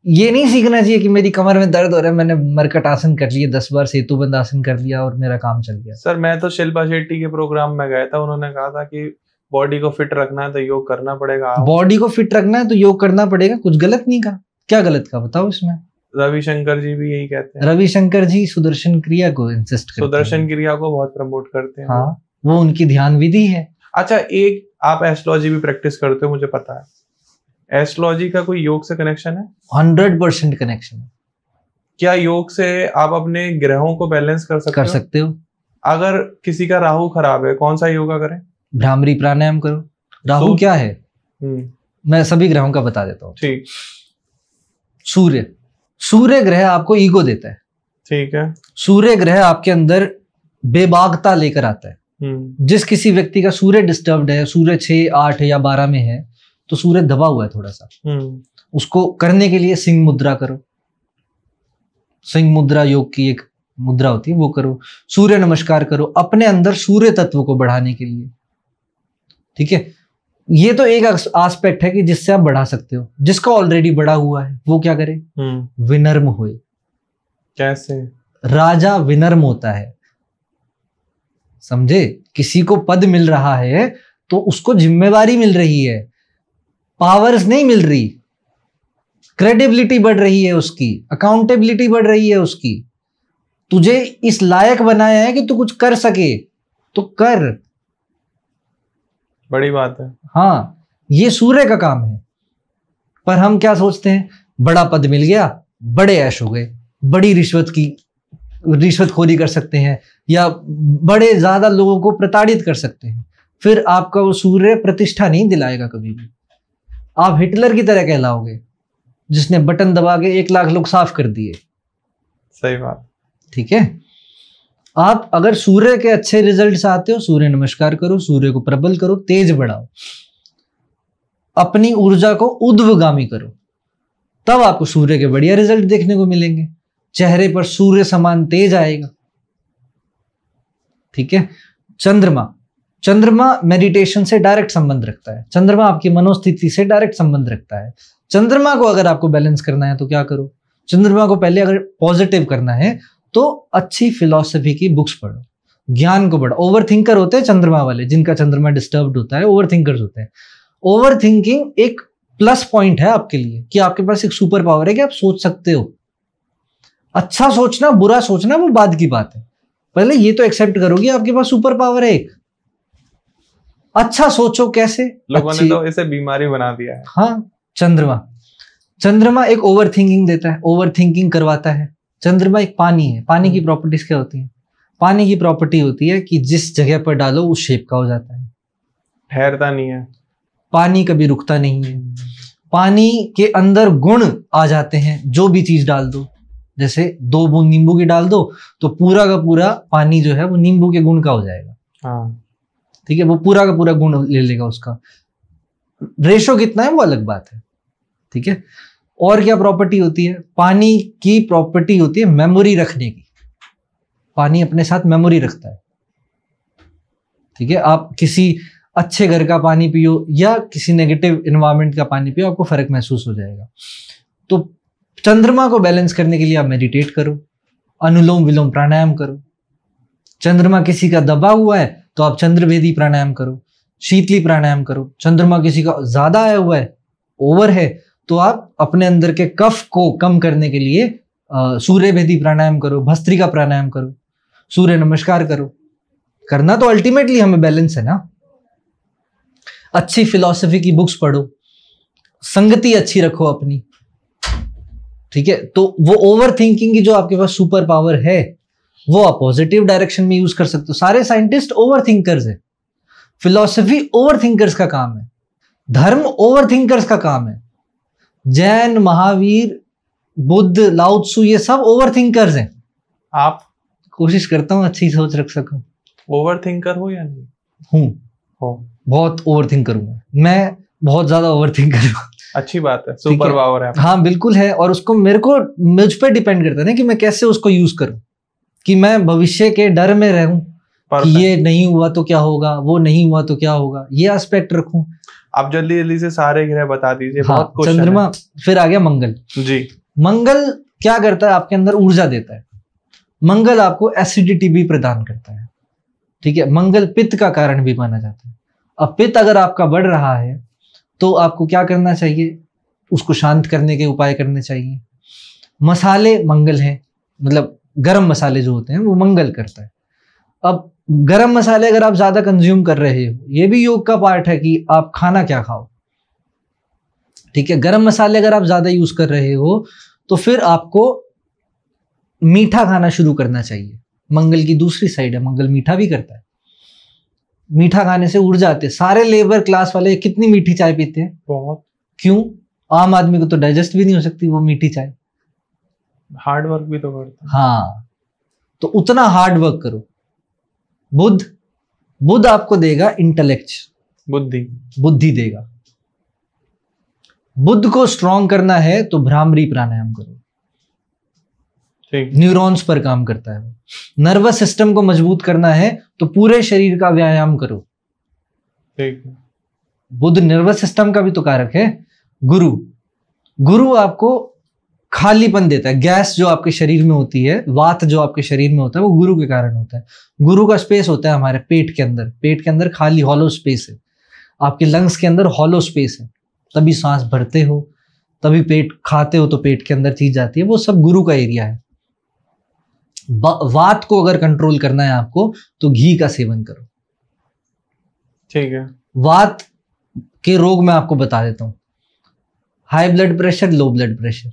ये नहीं सीखना चाहिए कि मेरी कमर में दर्द हो रहा है, मैंने मरकट आसन कर लिए 10 बार, सेतुबंद आसन कर लिया और मेरा काम चल गया। सर मैं तो शिल्पा शेट्टी के प्रोग्राम में गया था, उन्होंने कहा था कि बॉडी को फिट रखना है तो योग करना पड़ेगा। बॉडी को फिट रखना है तो योग करना पड़ेगा, कुछ गलत नहीं कहा। क्या गलत कहा बताओ इसमें? रविशंकर जी भी यही कहते हैं। रविशंकर जी सुदर्शन क्रिया को इंसिस्ट करते हैं। सुदर्शन क्रिया को बहुत प्रमोट करते हैं। हाँ, वो उनकी ध्यान विधि है। अच्छा, एक आप एस्ट्रोलॉजी भी प्रैक्टिस करते हो मुझे पता है, एस्ट्रोलॉजी का कोई योग से कनेक्शन है? 100% कनेक्शन है। क्या योग से आप अपने ग्रहों को बैलेंस कर सकते हो? अगर किसी का राहु खराब है, कौन सा योगा करें? भ्रामरी प्राणायाम करो। राहु क्या है मैं सभी ग्रहों का बता देता हूँ। ठीक। सूर्य ग्रह आपको ईगो देता है। ठीक है। सूर्य ग्रह आपके अंदर बेबाकता लेकर आता है। जिस किसी व्यक्ति का सूर्य डिस्टर्ब्ड है, सूर्य 6, 8 या 12 में है, तो सूर्य दबा हुआ है थोड़ा सा, उसको करने के लिए सिंह मुद्रा करो। सिंह मुद्रा योग की एक मुद्रा होती है, वो करो। सूर्य नमस्कार करो अपने अंदर सूर्य तत्व को बढ़ाने के लिए। ठीक है, ये तो एक एस्पेक्ट है कि जिससे आप बढ़ा सकते हो। जिसका ऑलरेडी बढ़ा हुआ है वो क्या करे? विनम्र होए। कैसे? राजा विनम्र होता है, समझे? किसी को पद मिल रहा है तो उसको जिम्मेवारी मिल रही है, पावर्स नहीं मिल रही, क्रेडिबिलिटी बढ़ रही है उसकी, अकाउंटेबिलिटी बढ़ रही है उसकी। तुझे इस लायक बनाया है कि तू कुछ कर सके तो कर। बड़ी बात है। हाँ, ये सूर्य का काम है। पर हम क्या सोचते हैं, बड़ा पद मिल गया, बड़े ऐश हो गए, बड़ी रिश्वतखोरी कर सकते हैं या बड़े ज्यादा लोगों को प्रताड़ित कर सकते हैं। फिर आपका वो सूर्य प्रतिष्ठा नहीं दिलाएगा कभी भी। आप हिटलर की तरह कहलाओगे जिसने बटन दबा के 1 लाख लोग साफ कर दिए। सही बात। ठीक है, आप अगर सूर्य के अच्छे रिजल्ट चाहते हो, सूर्य नमस्कार करो, सूर्य को प्रबल करो, तेज बढ़ाओ, अपनी ऊर्जा को ऊर्ध्वगामी करो, तब आपको सूर्य के बढ़िया रिजल्ट देखने को मिलेंगे। चेहरे पर सूर्य समान तेज आएगा। ठीक है। चंद्रमा मेडिटेशन से डायरेक्ट संबंध रखता है। चंद्रमा आपकी मनोस्थिति से डायरेक्ट संबंध रखता है। चंद्रमा को अगर आपको बैलेंस करना है तो क्या करो? चंद्रमा को पहले अगर पॉजिटिव करना है तो अच्छी फिलॉसफी की बुक्स पढ़ो, ज्ञान को बढ़ो। ओवर थिंकर होते हैं चंद्रमा वाले, जिनका चंद्रमा डिस्टर्ब्ड होता है, ओवर थिंकर्स होते हैं। ओवर थिंकिंग एक प्लस पॉइंट है आपके लिए कि आपके पास एक सुपर पावर है कि आप सोच सकते हो। अच्छा सोचना, बुरा सोचना वो बाद की बात है, पहले ये तो एक्सेप्ट करोगे आपके पास सुपर पावर है एक। अच्छा सोचो। कैसे? लोगों ने तो इसे बीमारी बना दिया है। हाँ, चंद्रमा एक ओवर थिंकिंग देता है, ओवर थिंकिंग करवाता है। चंद्रमा एक पानी है। पानी की प्रॉपर्टीज क्या होती है? पानी की प्रॉपर्टी होती है कि जिस जगह पर डालो उस शेप का हो जाता है, ठहरता नहीं है। पानी कभी रुकता नहीं है। पानी के अंदर गुण आ जाते हैं, जो भी चीज डाल दो। जैसे 2 बूंद नींबू की डाल दो तो पूरा का पूरा पानी जो है वो नींबू के गुण का हो जाएगा। हाँ, ठीक है, वो पूरा का पूरा गुण ले लेगा। उसका रेशो कितना है वो अलग बात है। ठीक है। और क्या प्रॉपर्टी होती है? पानी की प्रॉपर्टी होती है मेमोरी रखने की। पानी अपने साथ मेमोरी रखता है। ठीक है, आप किसी अच्छे घर का पानी पियो या किसी नेगेटिव एनवायरनमेंट का पानी पियो, आपको फर्क महसूस हो जाएगा। तो चंद्रमा को बैलेंस करने के लिए आप मेडिटेट करो, अनुलोम विलोम प्राणायाम करो। चंद्रमा किसी का दबा हुआ है तो आप चंद्रभेदी प्राणायाम करो, शीतली प्राणायाम करो। चंद्रमा किसी का ज्यादा आया हुआ है, ओवर है, तो आप अपने अंदर के कफ को कम करने के लिए सूर्यभेदी प्राणायाम करो, भस्त्रिका प्राणायाम करो, सूर्य नमस्कार करो। करना तो अल्टीमेटली हमें बैलेंस है ना। अच्छी फिलॉसफी की बुक्स पढ़ो, संगति अच्छी रखो अपनी। ठीक है, तो वो ओवर थिंकिंग की जो आपके पास सुपर पावर है वो आप पॉजिटिव डायरेक्शन में यूज कर सकते हो। सारे साइंटिस्ट ओवर थिंकर्स है, फिलॉसफी ओवर थिंकर्स का काम है, धर्म ओवर थिंकर्स का काम है। जैन, महावीर, बुद्ध, लाओ त्सु, ये सब ओवर थिंकर्स हैं। आप? कोशिश करता हूँ अच्छी सोच रख सकूं। ओवर थिंकर हो या नहीं? हूँ, बहुत ओवर थिंकर हूँ मैं बहुत ज्यादा ओवर थिंकर हूँ। अच्छी बात है, सुपर पावर है। हाँ बिल्कुल है, और उसको मुझ पे डिपेंड करता है ना कि मैं कैसे उसको यूज करूं, कि मैं भविष्य के डर में रहूं कि ये नहीं हुआ तो क्या होगा, वो नहीं हुआ तो क्या होगा, ये एस्पेक्ट रखूं। आप जल्दी जल्दी से सारे ग्रह बता दीजिए। हाँ, बहुत क्वेश्चन चंद्रमा, फिर आ गया मंगल जी। मंगल क्या करता है, आपके अंदर ऊर्जा देता है। मंगल आपको एसिडिटी भी प्रदान करता है, ठीक है। मंगल पित्त का कारण भी माना जाता है। अब पित्त अगर आपका बढ़ रहा है तो आपको क्या करना चाहिए, उसको शांत करने के उपाय करने चाहिए। मसाले मंगल हैं, मतलब गरम मसाले जो होते हैं वो मंगल करता है। अब गरम मसाले अगर आप ज्यादा कंज्यूम कर रहे हो, ये भी योग का पार्ट है कि आप खाना क्या खाओ, ठीक है। गरम मसाले अगर आप ज्यादा यूज कर रहे हो तो फिर आपको मीठा खाना शुरू करना चाहिए। मंगल की दूसरी साइड है, मंगल मीठा भी करता है। मीठा खाने से ऊर्जा आती है। सारे लेबर क्लास वाले कितनी मीठी चाय पीते हैं? बहुत। क्यों? आम आदमी को तो डाइजेस्ट भी नहीं हो सकती वो मीठी चाय, हार्ड वर्क भी तो करता है। हाँ, तो उतना हार्ड वर्क करो। बुध आपको देगा इंटेलेक्ट, बुद्धि देगा। बुध को स्ट्रॉन्ग करना है तो भ्रामरी प्राणायाम करो, न्यूरॉन्स पर काम करता है। नर्वस सिस्टम को मजबूत करना है तो पूरे शरीर का व्यायाम करो, ठीक। बुध नर्वस सिस्टम का भी तो कारक है। गुरु आपको खालीपन देता है। गैस जो आपके शरीर में होती है, वात जो आपके शरीर में होता है, वो गुरु के कारण होता है। गुरु का स्पेस होता है हमारे पेट के अंदर। पेट के अंदर खाली हॉलो स्पेस है, आपके लंग्स के अंदर हॉलो स्पेस है, तभी सांस भरते हो, तभी पेट खाते हो तो पेट के अंदर चीज जाती है, वो सब गुरु का एरिया है। वात को अगर कंट्रोल करना है आपको तो घी का सेवन करो, ठीक है। वात के रोग मैं आपको बता देता हूं। High blood pressure, low blood pressure,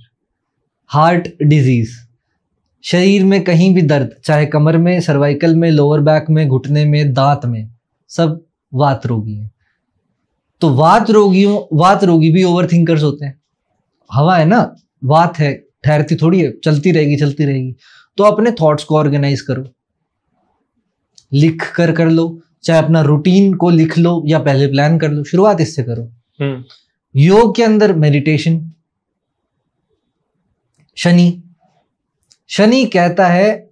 heart disease, शरीर में कहीं भी दर्द, चाहे कमर में, सर्वाइकल में, लोअर बैक में, घुटने में, दांत में, सब वात रोगी है। तो वात रोगी भी ओवर थिंकर्स होते हैं। हवा है ना, वात है, ठहरती थोड़ी है, चलती रहेगी। तो अपने थॉट्स को ऑर्गेनाइज करो, लिख कर लो, चाहे अपना रूटीन को लिख लो या पहले प्लान कर लो, शुरुआत इससे करो। योग के अंदर मेडिटेशन। शनि कहता है,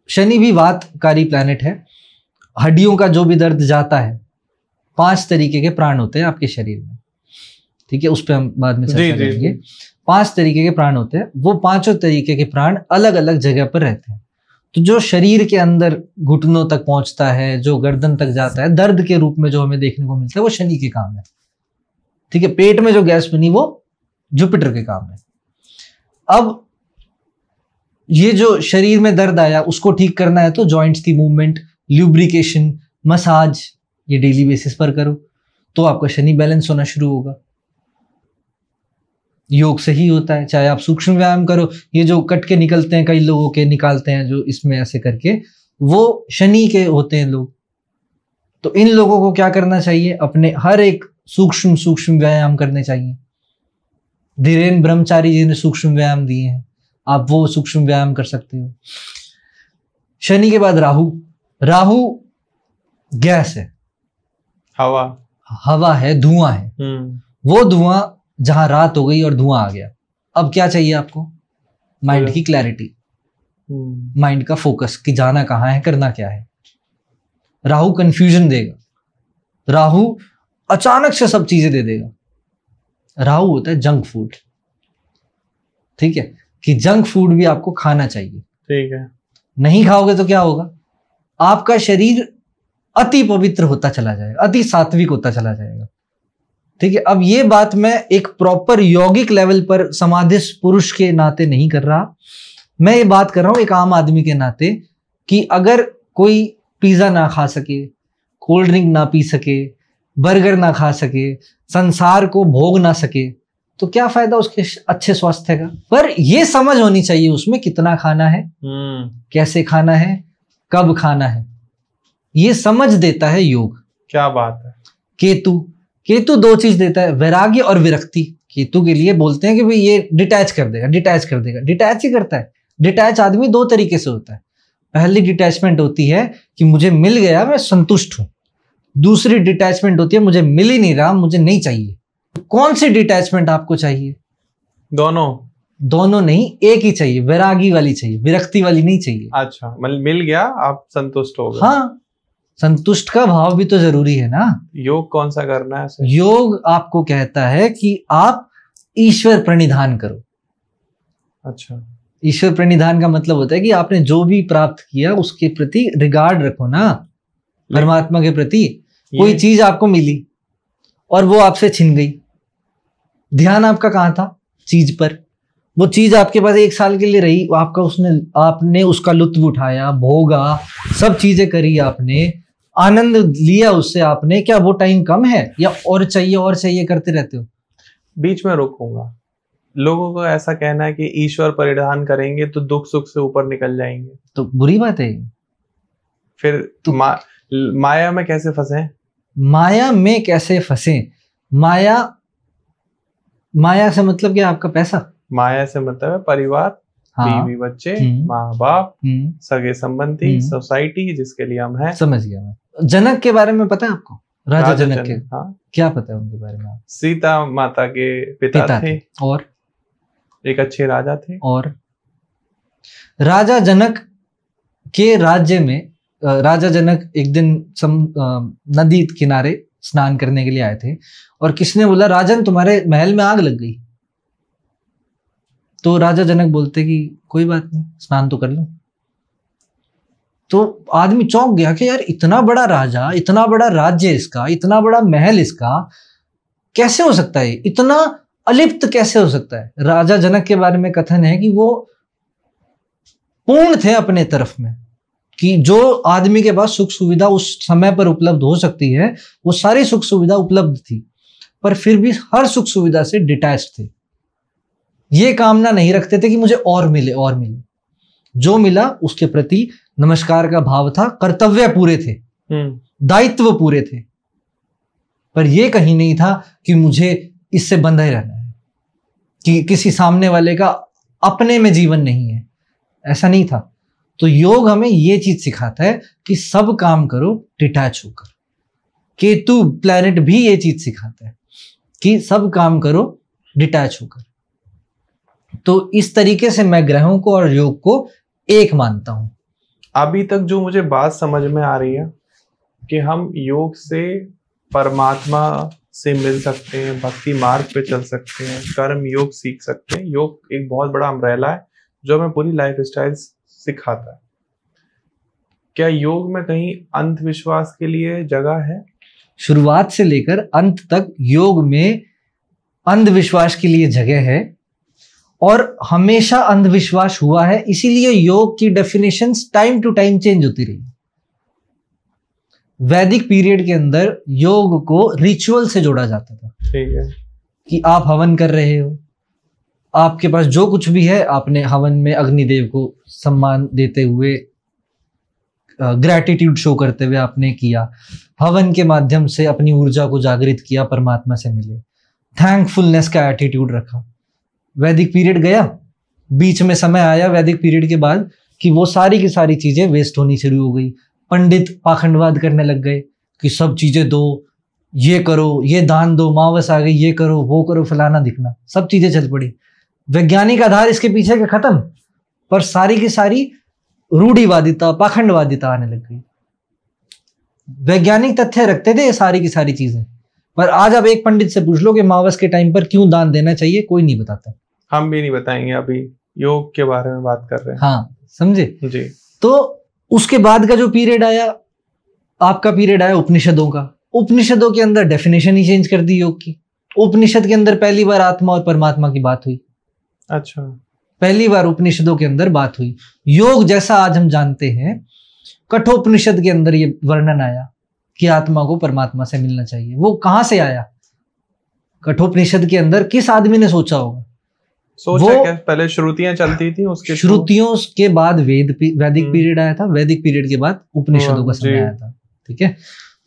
शनि भी वातकारी प्लैनेट है। हड्डियों का जो भी दर्द जाता है, 5 तरीके के प्राण होते हैं आपके शरीर में, ठीक है, उस पर हम बाद में चर्चा करेंगे। 5 तरीके के प्राण होते हैं, वो 5 तरीके के प्राण अलग अलग जगह पर रहते हैं। तो जो शरीर के अंदर घुटनों तक पहुंचता है, जो गर्दन तक जाता है, दर्द के रूप में जो हमें देखने को मिलता है, वो शनि के काम है, ठीक है। पेट में जो गैस बनी वो जुपिटर के काम है। अब ये जो शरीर में दर्द आया उसको ठीक करना है तो जॉइंट्स की मूवमेंट, ल्यूब्रिकेशन, मसाज, ये डेली बेसिस पर करो तो आपका शनि बैलेंस होना शुरू होगा। योग से ही होता है। चाहे आप सूक्ष्म व्यायाम करो, ये जो कट के निकलते हैं, कई लोगों के निकालते हैं जो इसमें ऐसे करके, वो शनि के होते हैं लोग। तो इन लोगों को क्या करना चाहिए, अपने हर एक सूक्ष्म व्यायाम करने चाहिए। धीरेन्द्र ब्रह्मचारी जी ने सूक्ष्म व्यायाम दिए हैं, आप वो सूक्ष्म व्यायाम कर सकते हो। शनि के बाद राहु गैस है, हवा है, धुआं है। वो धुआं, जहां रात हो गई और धुआं आ गया, अब क्या चाहिए आपको? माइंड की क्लैरिटी, माइंड का फोकस कि जाना कहाँ है, करना क्या है। राहु कंफ्यूजन देगा, राहु अचानक से सब चीजें दे देगा। राहु होता है जंक फूड, ठीक है, कि जंक फूड भी आपको खाना चाहिए, ठीक है। नहीं खाओगे तो क्या होगा, आपका शरीर अति पवित्र होता चला जाएगा, अति सात्विक होता चला जाएगा, ठीक है। अब ये बात मैं एक प्रॉपर यौगिक लेवल पर समाधिस्थ पुरुष के नाते नहीं कर रहा, मैं ये बात कर रहा हूं एक आम आदमी के नाते, कि अगर कोई पिज्जा ना खा सके, कोल्ड ड्रिंक ना पी सके, बर्गर ना खा सके, संसार को भोग ना सके, तो क्या फायदा उसके अच्छे स्वास्थ्य का। पर ये समझ होनी चाहिए उसमें कितना खाना है, कैसे खाना है, कब खाना है, ये समझ देता है योग। क्या बात है। केतु 2 चीज देता है, वैराग्य और विरक्ति। केतु के लिए बोलते हैं कि भाई ये डिटैच कर देगा, डिटैच ही करता है। डिटैच आदमी 2 तरीके से होता है। पहली डिटैचमेंट होती है कि मुझे मिल गया, मैं संतुष्ट हूं। दूसरी डिटैचमेंट होती है मुझे मिल ही नहीं रहा, मुझे नहीं चाहिए। कौन सी डिटैचमेंट आपको चाहिए? दोनों नहीं, एक ही चाहिए, वैरागी वाली चाहिए, विरक्ति वाली नहीं चाहिए। अच्छा, मतलब मिल गया, आप संतुष्ट हो गए। हाँ, संतुष्ट का भाव भी तो जरूरी है ना। योग कौन सा करना है ऐसे? योग आपको कहता है कि आप ईश्वर प्रणिधान करो। अच्छा, ईश्वर प्रणिधान का मतलब होता है कि आपने जो भी प्राप्त किया उसके प्रति रिगार्ड रखो ना, परमात्मा के प्रति। कोई चीज आपको मिली और वो आपसे छिन गई, ध्यान आपका कहाँ था? चीज पर। वो चीज आपके पास 1 साल के लिए रही, आपने उसका लुत्फ उठाया, भोगा, सब चीजें करी, आपने आनंद लिया उससे आपने। क्या वो टाइम कम है या और चाहिए करते रहते हो? बीच में रोकूंगा। लोगों को ऐसा कहना है कि ईश्वर परिधान करेंगे तो दुख सुख से ऊपर निकल जाएंगे, तो बुरी बात है। फिर तो माया में कैसे फंसे? माया में कैसे फंसे? माया से मतलब क्या? आपका पैसा। माया से मतलब है परिवार, हाँ, बीवी बच्चे, माँ बाप, सगे संबंधी, सोसाइटी जिसके लिए हम हैं। समझ गया मैं। जनक के बारे में पता है आपको? राजा जनक के हाँ, क्या पता है उनके बारे में? सीता माता के पिता थे और एक अच्छे राजा थे। और राजा जनक के राज्य में राजा जनक एक दिन नदी किनारे स्नान करने के लिए आए थे और किसने बोला, राजन तुम्हारे महल में आग लग गई। तो राजा जनक बोलते कि कोई बात नहीं, स्नान तो कर लो। तो आदमी चौंक गया कि यार इतना बड़ा राजा, इतना बड़ा राज्य इसका, इतना बड़ा महल इसका, कैसे हो सकता है? इतना अलिप्त कैसे हो सकता है? राजा जनक के बारे में कथन है कि वो पूर्ण थे अपने तरफ में, कि जो आदमी के पास सुख सुविधा उस समय पर उपलब्ध हो सकती है वो सारी सुख सुविधा उपलब्ध थी, पर फिर भी हर सुख सुविधा से डिटैच थे। ये कामना नहीं रखते थे कि मुझे और मिले और मिले। जो मिला उसके प्रति नमस्कार का भाव था, कर्तव्य पूरे थे, दायित्व पूरे थे, पर यह कहीं नहीं था कि मुझे इससे बंधा ही रहना है, कि किसी सामने वाले का अपने में जीवन नहीं है, ऐसा नहीं था। तो योग हमें ये चीज सिखाता है कि सब काम करो डिटैच होकर। केतु प्लैनेट भी ये चीज सिखाता है कि सब काम करो डिटैच होकर। तो इस तरीके से मैं ग्रहों को और योग को एक मानता हूं। अभी तक जो मुझे बात समझ में आ रही है कि हम योग से परमात्मा से मिल सकते हैं, भक्ति मार्ग पे चल सकते हैं, कर्म योग सीख सकते हैं। योग एक बहुत बड़ा अम्ब्रेला है जो हमें पूरी लाइफ स्टाइल सिखाता है। क्या योग में कहीं अंधविश्वास के लिए जगह है? शुरुआत से लेकर अंत तक योग में अंधविश्वास के लिए जगह है, और हमेशा अंधविश्वास हुआ है, इसीलिए योग की definitions time to time change होती रही। वैदिक पीरियड के अंदर योग को रिचुअल से जोड़ा जाता था। ठीक है, कि आप हवन कर रहे हो, आपके पास जो कुछ भी है आपने हवन में अग्निदेव को सम्मान देते हुए, ग्रैटिट्यूड शो करते हुए आपने किया। हवन के माध्यम से अपनी ऊर्जा को जागृत किया, परमात्मा से मिले, थैंकफुलनेस का एटीट्यूड रखा। वैदिक पीरियड गया, बीच में समय आया वैदिक पीरियड के बाद कि वो सारी की सारी चीजें वेस्ट होनी शुरू हो गई। पंडित पाखंडवाद करने लग गए कि सब चीजें दो, ये करो, ये दान दो, मावस आ गई, ये करो, वो करो, फलाना दिखना, सब चीजें चल पड़ी। वैज्ञानिक आधार इसके पीछे के खत्म, पर सारी की सारी रूढ़िवादिता, पाखंडवादिता आने लग गई। वैज्ञानिक तथ्य रखते थे ये सारी की सारी चीजें, पर आज आप एक पंडित से पूछ लो कि मावस के टाइम पर क्यों दान देना चाहिए, कोई नहीं बताता। हम भी नहीं बताएंगे, अभी योग के बारे में बात कर रहे हैं। हाँ, समझे जी। तो उसके बाद का जो पीरियड आया, आपका पीरियड आया उपनिषदों का। उपनिषदों के अंदर डेफिनेशन ही चेंज कर दी योग की। उपनिषद के अंदर पहली बार आत्मा और परमात्मा की बात हुई। अच्छा, पहली बार उपनिषदों के अंदर बात हुई। योग जैसा आज हम जानते हैं, कठोपनिषद के अंदर ये वर्णन आया कि आत्मा को परमात्मा से मिलना चाहिए। वो कहां से आया? कठोपनिषद के अंदर किस आदमी ने सोचा होगा? क्या पहले श्रुतियां चलती थी, उसके श्रुतियों के बाद वैदिक पीरियड आया था, वैदिक पीरियड के बाद उपनिषदों का समय आया था। ठीक है,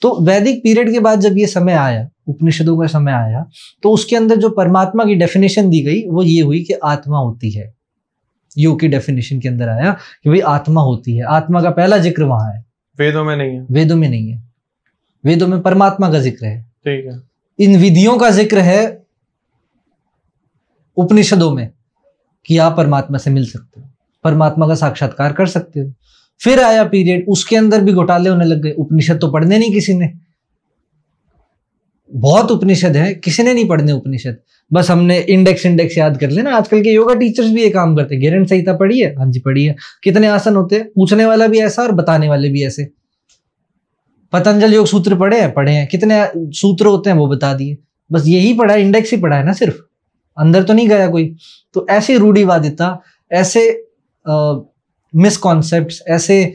तो वैदिक पीरियड के बाद जब ये समय आया, उपनिषदों का समय आया, तो उसके अंदर जो परमात्मा की डेफिनेशन दी गई वो ये हुई कि आत्मा होती है। योग की डेफिनेशन के अंदर आया कि भाई आत्मा होती है। आत्मा का पहला जिक्र वहां है, वेदों में नहीं है। वेदों में नहीं है, वेदों में परमात्मा का जिक्र है। ठीक है। इन विधियों का जिक्र है उपनिषदों में कि आप परमात्मा से मिल सकते हो, परमात्मा का साक्षात्कार कर सकते हो। फिर आया पीरियड, उसके अंदर भी घोटाले होने लग गए। उपनिषद तो पढ़ने नहीं किसी ने, बहुत उपनिषद है, किसी ने नहीं पढ़ने उपनिषद। बस हमने इंडेक्स याद कर लेना। आजकल के योगा टीचर्स भी ये काम करते हैं। गेरंड संहिता पढ़ी है? हाँ जी पढ़ी है। कितने आसन होते हैं? पूछने वाला भी ऐसा और बताने वाले भी ऐसे। पतंजलि योग सूत्र पढ़े हैं? कितने सूत्र होते हैं वो बता दिए। बस यही पढ़ा है, इंडेक्स ही पढ़ा है ना, सिर्फ अंदर तो नहीं गया कोई। तो ऐसी रूढ़िवादिता, ऐसे मिसकॉन्सेप्ट्स, ऐसे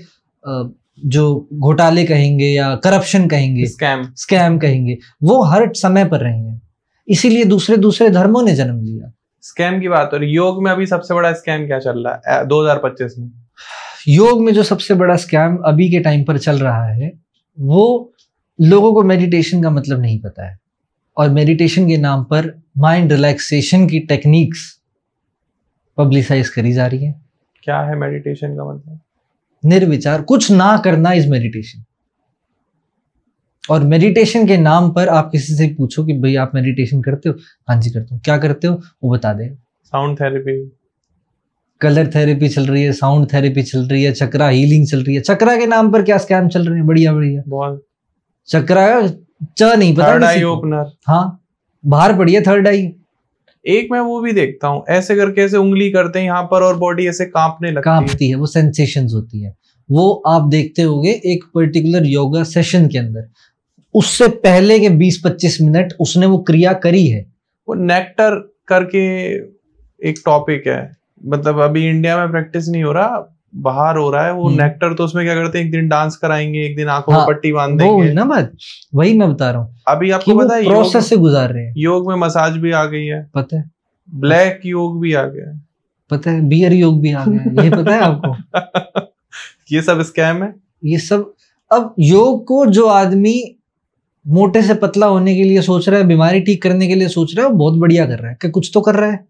जो घोटाले कहेंगे या करप्शन कहेंगे, स्कैम कहेंगे, वो हर समय पर रहे हैं। इसीलिए दूसरे धर्मों ने जन्म लिया। स्कैम की बात हो रही, योग में अभी सबसे बड़ा स्कैम क्या चल रहा है 2025 में? योग में जो सबसे बड़ा स्कैम अभी के टाइम पर चल रहा है, वो लोगों को मेडिटेशन का मतलब नहीं पता है, और मेडिटेशन के नाम पर माइंड रिलैक्सेशन की टेक्निक्स पब्लिसाइज करी जा रही है। क्या है मेडिटेशन का मतलब? निर्विचार, कुछ ना करना इज मेडिटेशन। और मेडिटेशन के नाम पर आप किसी से पूछो कि भाई आप मेडिटेशन करते हो? हाँ जी करता हूँ। क्या करते हो? वो बता दे। साउंड थेरेपी, कलर थेरेपी चल रही है, साउंड थेरेपी चल रही है, चक्रा हीलिंग चल रही है। चक्रा के नाम पर क्या स्कैम चल रहे हैं, बढ़िया बहुत। चक्रा च नहीं पता, थर्ड आई ओपनर, हाँ बाहर पड़ी है थर्ड आई। एक मैं वो भी देखता हूँ, ऐसे करके ऐसे उंगली करते हैं यहाँ पर और बॉडी ऐसे कांपती है, वो सेंसेशंस होती है। वो आप देखते होंगे एक पर्टिकुलर योगा सेशन के अंदर, उससे पहले के 20-25 मिनट उसने वो क्रिया करी है। वो नेक्टर करके एक टॉपिक है, मतलब अभी इंडिया में प्रैक्टिस नहीं हो रहा, बाहर हो रहा है वो नेक्टर। तो उसमें क्या करते हैं, एक दिन डांस कराएंगे, एक दिन आंखों में पट्टी बांध देंगे। ना बात वही मैं बता रहा हूँ। अभी आपको पता है प्रोसेस से गुजार रहे हैं। योग में मसाज भी आ गई है, पता है। ब्लैक योग भी आ गया है, पता है। बियर योग भी आ गया है, ये पता है आपको? ये सब स्कैम है, ये सब। अब योग को जो आदमी मोटे से पतला होने के लिए सोच रहा है, बीमारी ठीक करने के लिए सोच रहा है, वो बहुत बढ़िया कर रहा है। क्या कुछ तो कर रहा है?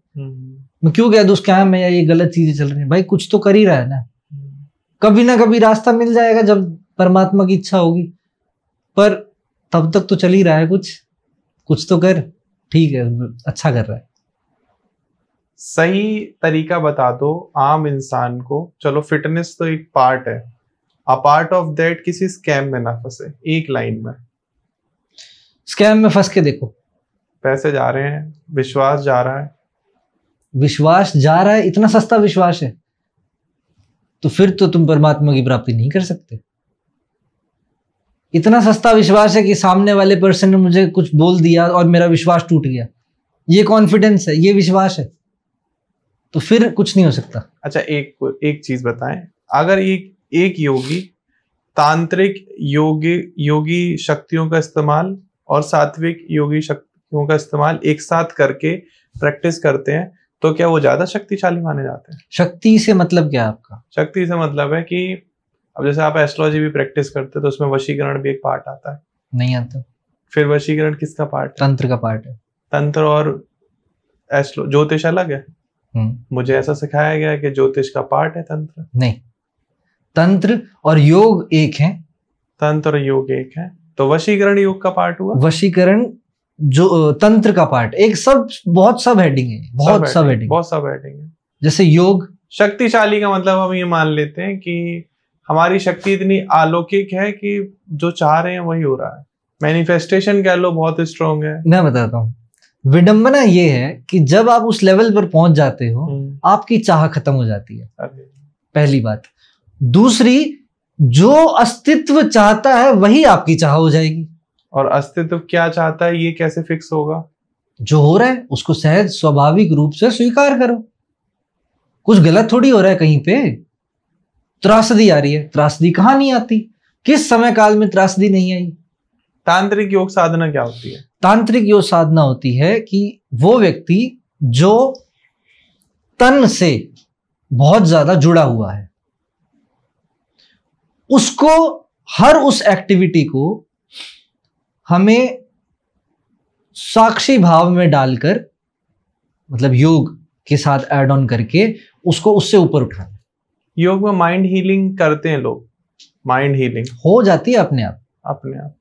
मैं क्यों कह दूं स्कैम है या ये गलत चीजें चल रही है? भाई कुछ तो कर ही रहा है ना। कभी ना कभी रास्ता मिल जाएगा जब परमात्मा की इच्छा होगी, पर तब तक तो चल ही रहा है। कुछ तो कर, ठीक है, अच्छा कर रहा है। सही तरीका बता दो आम इंसान को। चलो फिटनेस तो एक पार्ट है, अपार्ट ऑफ दैट किसी स्कैम में ना फंसे। एक लाइन में स्कैम में फंस के देखो। पैसे जा रहे हैं, विश्वास जा रहा है। विश्वास जा रहा है, इतना सस्ता विश्वास है, तो फिर तो तुम परमात्मा की प्राप्ति नहीं कर सकते। इतना सस्ता विश्वास है कि सामने वाले पर्सन ने मुझे कुछ बोल दिया और मेरा विश्वास टूट गया, ये कॉन्फिडेंस है, ये विश्वास है, तो फिर कुछ नहीं हो सकता। अच्छा एक चीज बताएं, अगर एक योगी तांत्रिक योगी शक्तियों का इस्तेमाल और सात्विक योगी शक्तियों का इस्तेमाल एक साथ करके प्रैक्टिस करते हैं, तो क्या वो ज्यादा शक्तिशाली माने जाते हैं? शक्ति से मतलब क्या है आपका? शक्ति से मतलब है कि अब जैसे आप एस्ट्रोलॉजी भी प्रैक्टिस करते हैं तो उसमें वशीकरण भी एक पार्ट आता है। नहीं आता। फिर वशीकरण किसका पार्ट है? तंत्र का पार्ट है। तंत्र और ज्योतिष अलग है। मुझे ऐसा सिखाया गया है कि ज्योतिष का पार्ट है तंत्र। नहीं, तंत्र और योग एक है। तंत्र और योग एक है, तो वशीकरण योग का पार्ट हुआ। वशीकरण जो तंत्र का पार्ट, एक बहुत सब हेडिंग है, बहुत सब हेडिंग है। जैसे योग शक्तिशाली का मतलब हम ये मान लेते हैं कि हमारी शक्ति इतनी अलौकिक है कि जो चाह रहे हैं वही हो रहा है। मैनिफेस्टेशन कह लो बहुत स्ट्रॉन्ग है। मैं बताता हूँ, विडंबना ये है कि जब आप उस लेवल पर पहुंच जाते हो, आपकी चाह खत्म हो जाती है, पहली बात। दूसरी, जो अस्तित्व चाहता है वही आपकी चाह हो जाएगी। और अस्तित्व क्या चाहता है ये कैसे फिक्स होगा? जो हो रहा है उसको सहज स्वाभाविक रूप से स्वीकार करो। कुछ गलत थोड़ी हो रहा है कहीं पे। त्रासदी आ रही है, त्रासदी कहाँ नहीं आती? किस समय काल में त्रासदी नहीं आई? तांत्रिक योग साधना क्या होती है? तांत्रिक योग साधना होती है कि वो व्यक्ति जो तन से बहुत ज्यादा जुड़ा हुआ है, उसको हर उस एक्टिविटी को हमें साक्षी भाव में डालकर, मतलब योग के साथ ऐड ऑन करके उसको उससे ऊपर उठाना। योग में माइंड हीलिंग करते हैं लोग, माइंड हीलिंग हो जाती है अपने आप।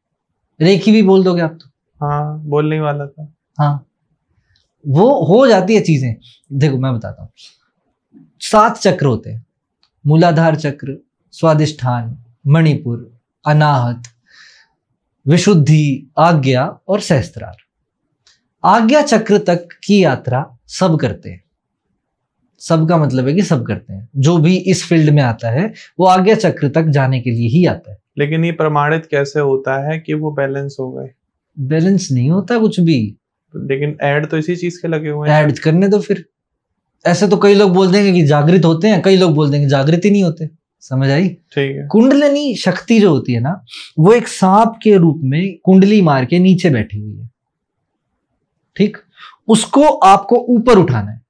रेखी भी बोल दोगे आप तो? हाँ, बोलने वाला था। हाँ, वो हो जाती है चीजें। देखो मैं बताता हूँ, 7 चक्र होते हैं, मूलाधार चक्र, स्वादिष्ठान, मणिपुर, अनाहत, विशुद्धि, आज्ञा और सहस्त्रार। आज्ञा चक्र तक की यात्रा सब करते हैं। सब का मतलब है कि सब करते हैं, जो भी इस फील्ड में आता है वो आज्ञा चक्र तक जाने के लिए ही आता है। लेकिन ये प्रमाणित कैसे होता है कि वो बैलेंस हो गए? बैलेंस नहीं होता कुछ भी, लेकिन ऐड तो इसी चीज के लगे हुए हैं। ऐड करने दो फिर। ऐसे तो कई लोग बोल देंगे कि जागृत होते हैं, कई लोग बोल देंगे जागृत ही नहीं होते। समझ आई? ठीक है। कुंडलिनी शक्ति जो होती है ना, वो एक सांप के रूप में कुंडली मार के नीचे बैठी हुई है, ठीक? उसको आपको ऊपर उठाना है,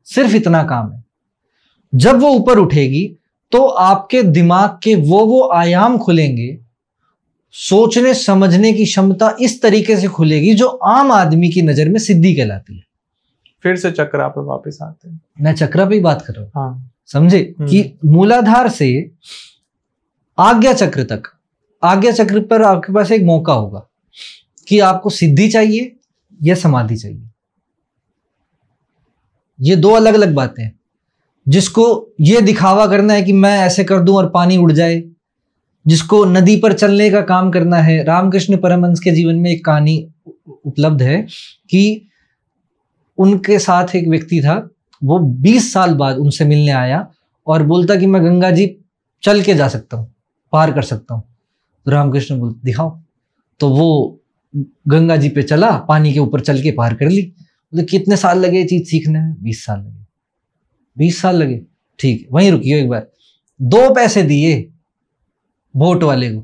सिर्फ इतना काम है। जब वो ऊपर उठेगी तो आपके दिमाग के वो आयाम खुलेंगे, सोचने समझने की क्षमता इस तरीके से खुलेगी जो आम आदमी की नजर में सिद्धि कहलाती है। फिर से चक्रा पे वापस आते हैं। मैं चक्रा पे ही बात कर रहा हूं। हाँ। समझे कि मूलाधार से आज्ञा चक्र तक, आज्ञा चक्र पर आपके पास एक मौका होगा कि आपको सिद्धि चाहिए या समाधि चाहिए। ये दो अलग अलग बातें हैं। जिसको ये दिखावा करना है कि मैं ऐसे कर दूं और पानी उड़ जाए, जिसको नदी पर चलने का काम करना है। रामकृष्ण परमहंस के जीवन में एक कहानी उपलब्ध है कि उनके साथ एक व्यक्ति था, वो 20 साल बाद उनसे मिलने आया और बोलता कि मैं गंगा जी चल के जा सकता हूँ, पार कर सकता हूँ। तो रामकृष्ण बोलते दिखाओ। तो वो गंगा जी पे चला, पानी के ऊपर चल के पार कर ली। बोले कितने साल लगे ये चीज सीखने में? 20 साल लगे। 20 साल लगे, ठीक, वहीं रुकिए एक बार। 2 पैसे दिए बोट वाले को,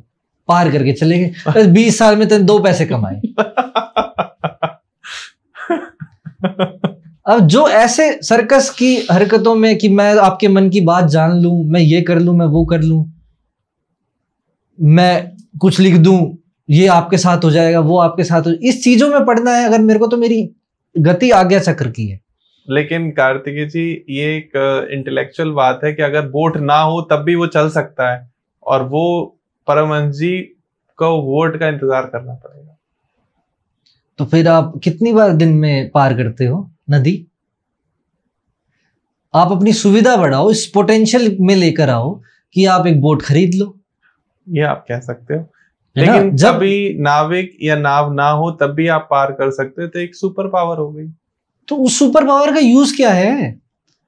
पार करके चले गए। 20 साल में तेने 2 पैसे कमाए। अब जो ऐसे सर्कस की हरकतों में कि मैं आपके मन की बात जान लूं, मैं ये कर लूं, मैं वो कर लूं, मैं कुछ लिख दूं, ये आपके साथ हो जाएगा, वो आपके साथ हो, इस चीजों में पढ़ना है अगर मेरे को, तो मेरी गति आज्ञा चक्र की है। लेकिन कार्तिकेय जी, ये एक इंटेलेक्चुअल बात है कि अगर बोट ना हो तब भी वो चल सकता है, और वो परमहंस जी को वोट का इंतजार करना पड़ेगा। तो फिर आप कितनी बार दिन में पार करते हो नदी? आप अपनी सुविधा बढ़ाओ, इस पोटेंशियल में लेकर आओ कि आप एक बोट खरीद लो। ये आप कह सकते हो, लेकिन जब भी नाविक या नाव ना हो तब भी आप पार कर सकते हो, तो एक सुपर पावर हो गई। तो उस सुपर पावर का यूज क्या है,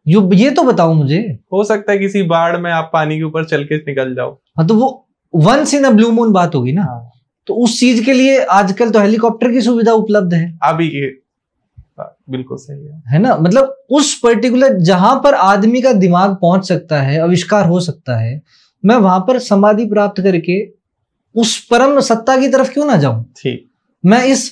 ये तो बताओ मुझे। हो सकता है किसी बाढ़ में आप पानी के ऊपर चल के निकल जाओ। हाँ, तो वो once in a blue moon बात होगी ना। हाँ। तो उस चीज के लिए आजकल तो हेलीकॉप्टर की सुविधा उपलब्ध है अभी ये बिल्कुल सही है ना। मतलब उस पर्टिकुलर जहां पर आदमी का दिमाग पहुंच सकता है, आविष्कार हो सकता है, मैं वहां पर समाधि प्राप्त करके उस परम सत्ता की तरफ क्यों ना जाऊं? ठीक, मैं इस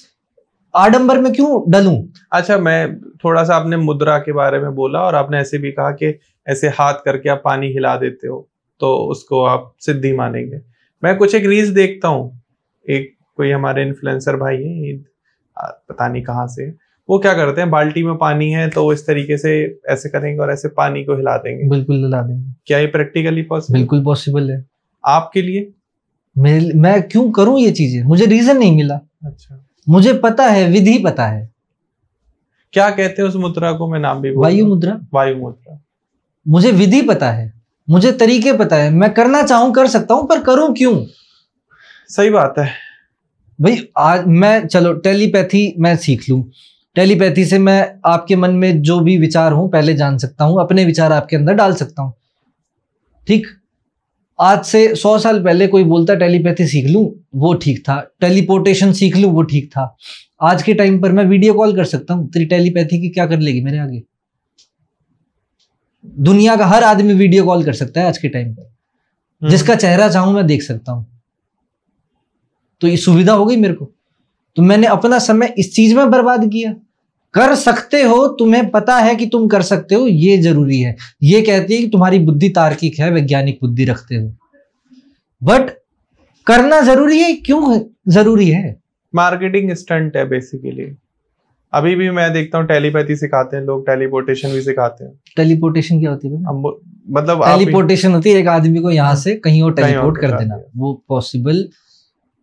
आडंबर में क्यों डलूं? अच्छा, मैं थोड़ा सा, आपने मुद्रा के बारे में बोला और आपने ऐसे भी कहा कि ऐसे हाथ करके आप पानी हिला देते हो तो उसको आप सिद्धि मानेंगे। मैं कुछ एक रील्स देखता हूँ, एक कोई हमारे इन्फ्लुएंसर भाई है, पता नहीं कहाँ से, वो क्या करते हैं, बाल्टी में पानी है तो इस तरीके से ऐसे करेंगे और ऐसे पानी को हिला देंगे। बिल्कुल हिला देंगे। क्या ये प्रैक्टिकली पॉसिबल? बिल्कुल पॉसिबल है। आपके लिए? मैं क्यों करूं ये चीजें? मुझे रीजन नहीं मिला। अच्छा, मुझे पता है, विधि पता है। क्या कहते हैं उस मुद्रा को? मैं नाम भी बोल, वायु मुद्रा। वायु मुद्रा। मुझे विधि पता है, मुझे तरीके पता है, मैं करना चाहूं कर सकता हूं, पर करूं क्यों? सही बात है भाई। आज मैं, चलो टेलीपैथी मैं सीख लूं, टेलीपैथी से मैं आपके मन में जो भी विचार हो पहले जान सकता हूं, अपने विचार आपके अंदर डाल सकता हूं, ठीक। आज से 100 साल पहले कोई बोलता टेलीपैथी सीख लूं, वो ठीक था। टेलीपोर्टेशन सीख लूं, वो ठीक था। आज के टाइम पर मैं वीडियो कॉल कर सकता हूं, तेरी टेलीपैथी की क्या कर लेगी मेरे आगे? दुनिया का हर आदमी वीडियो कॉल कर सकता है आज के टाइम पर, जिसका चेहरा चाहूं मैं देख सकता हूं। तो ये सुविधा हो गई मेरे को, तो मैंने अपना समय इस चीज में बर्बाद किया। कर सकते हो, तुम्हें पता है कि तुम कर सकते हो, ये जरूरी है। ये कहती है कि तुम्हारी बुद्धि तार्किक है, वैज्ञानिक बुद्धि रखते हो, बट करना जरूरी है। क्यों जरूरी है? मार्केटिंग स्टंट है बेसिकली। अभी भी मैं देखता हूँ टेलीपैथी सिखाते हैं लोग, टेलीपोर्टेशन भी सिखाते हैं। टेलीपोर्टेशन क्या होती है? मतलब टेलीपोर्टेशन होती है एक आदमी को यहाँ से कहीं और टेलीपोर्ट कर देना। वो पॉसिबल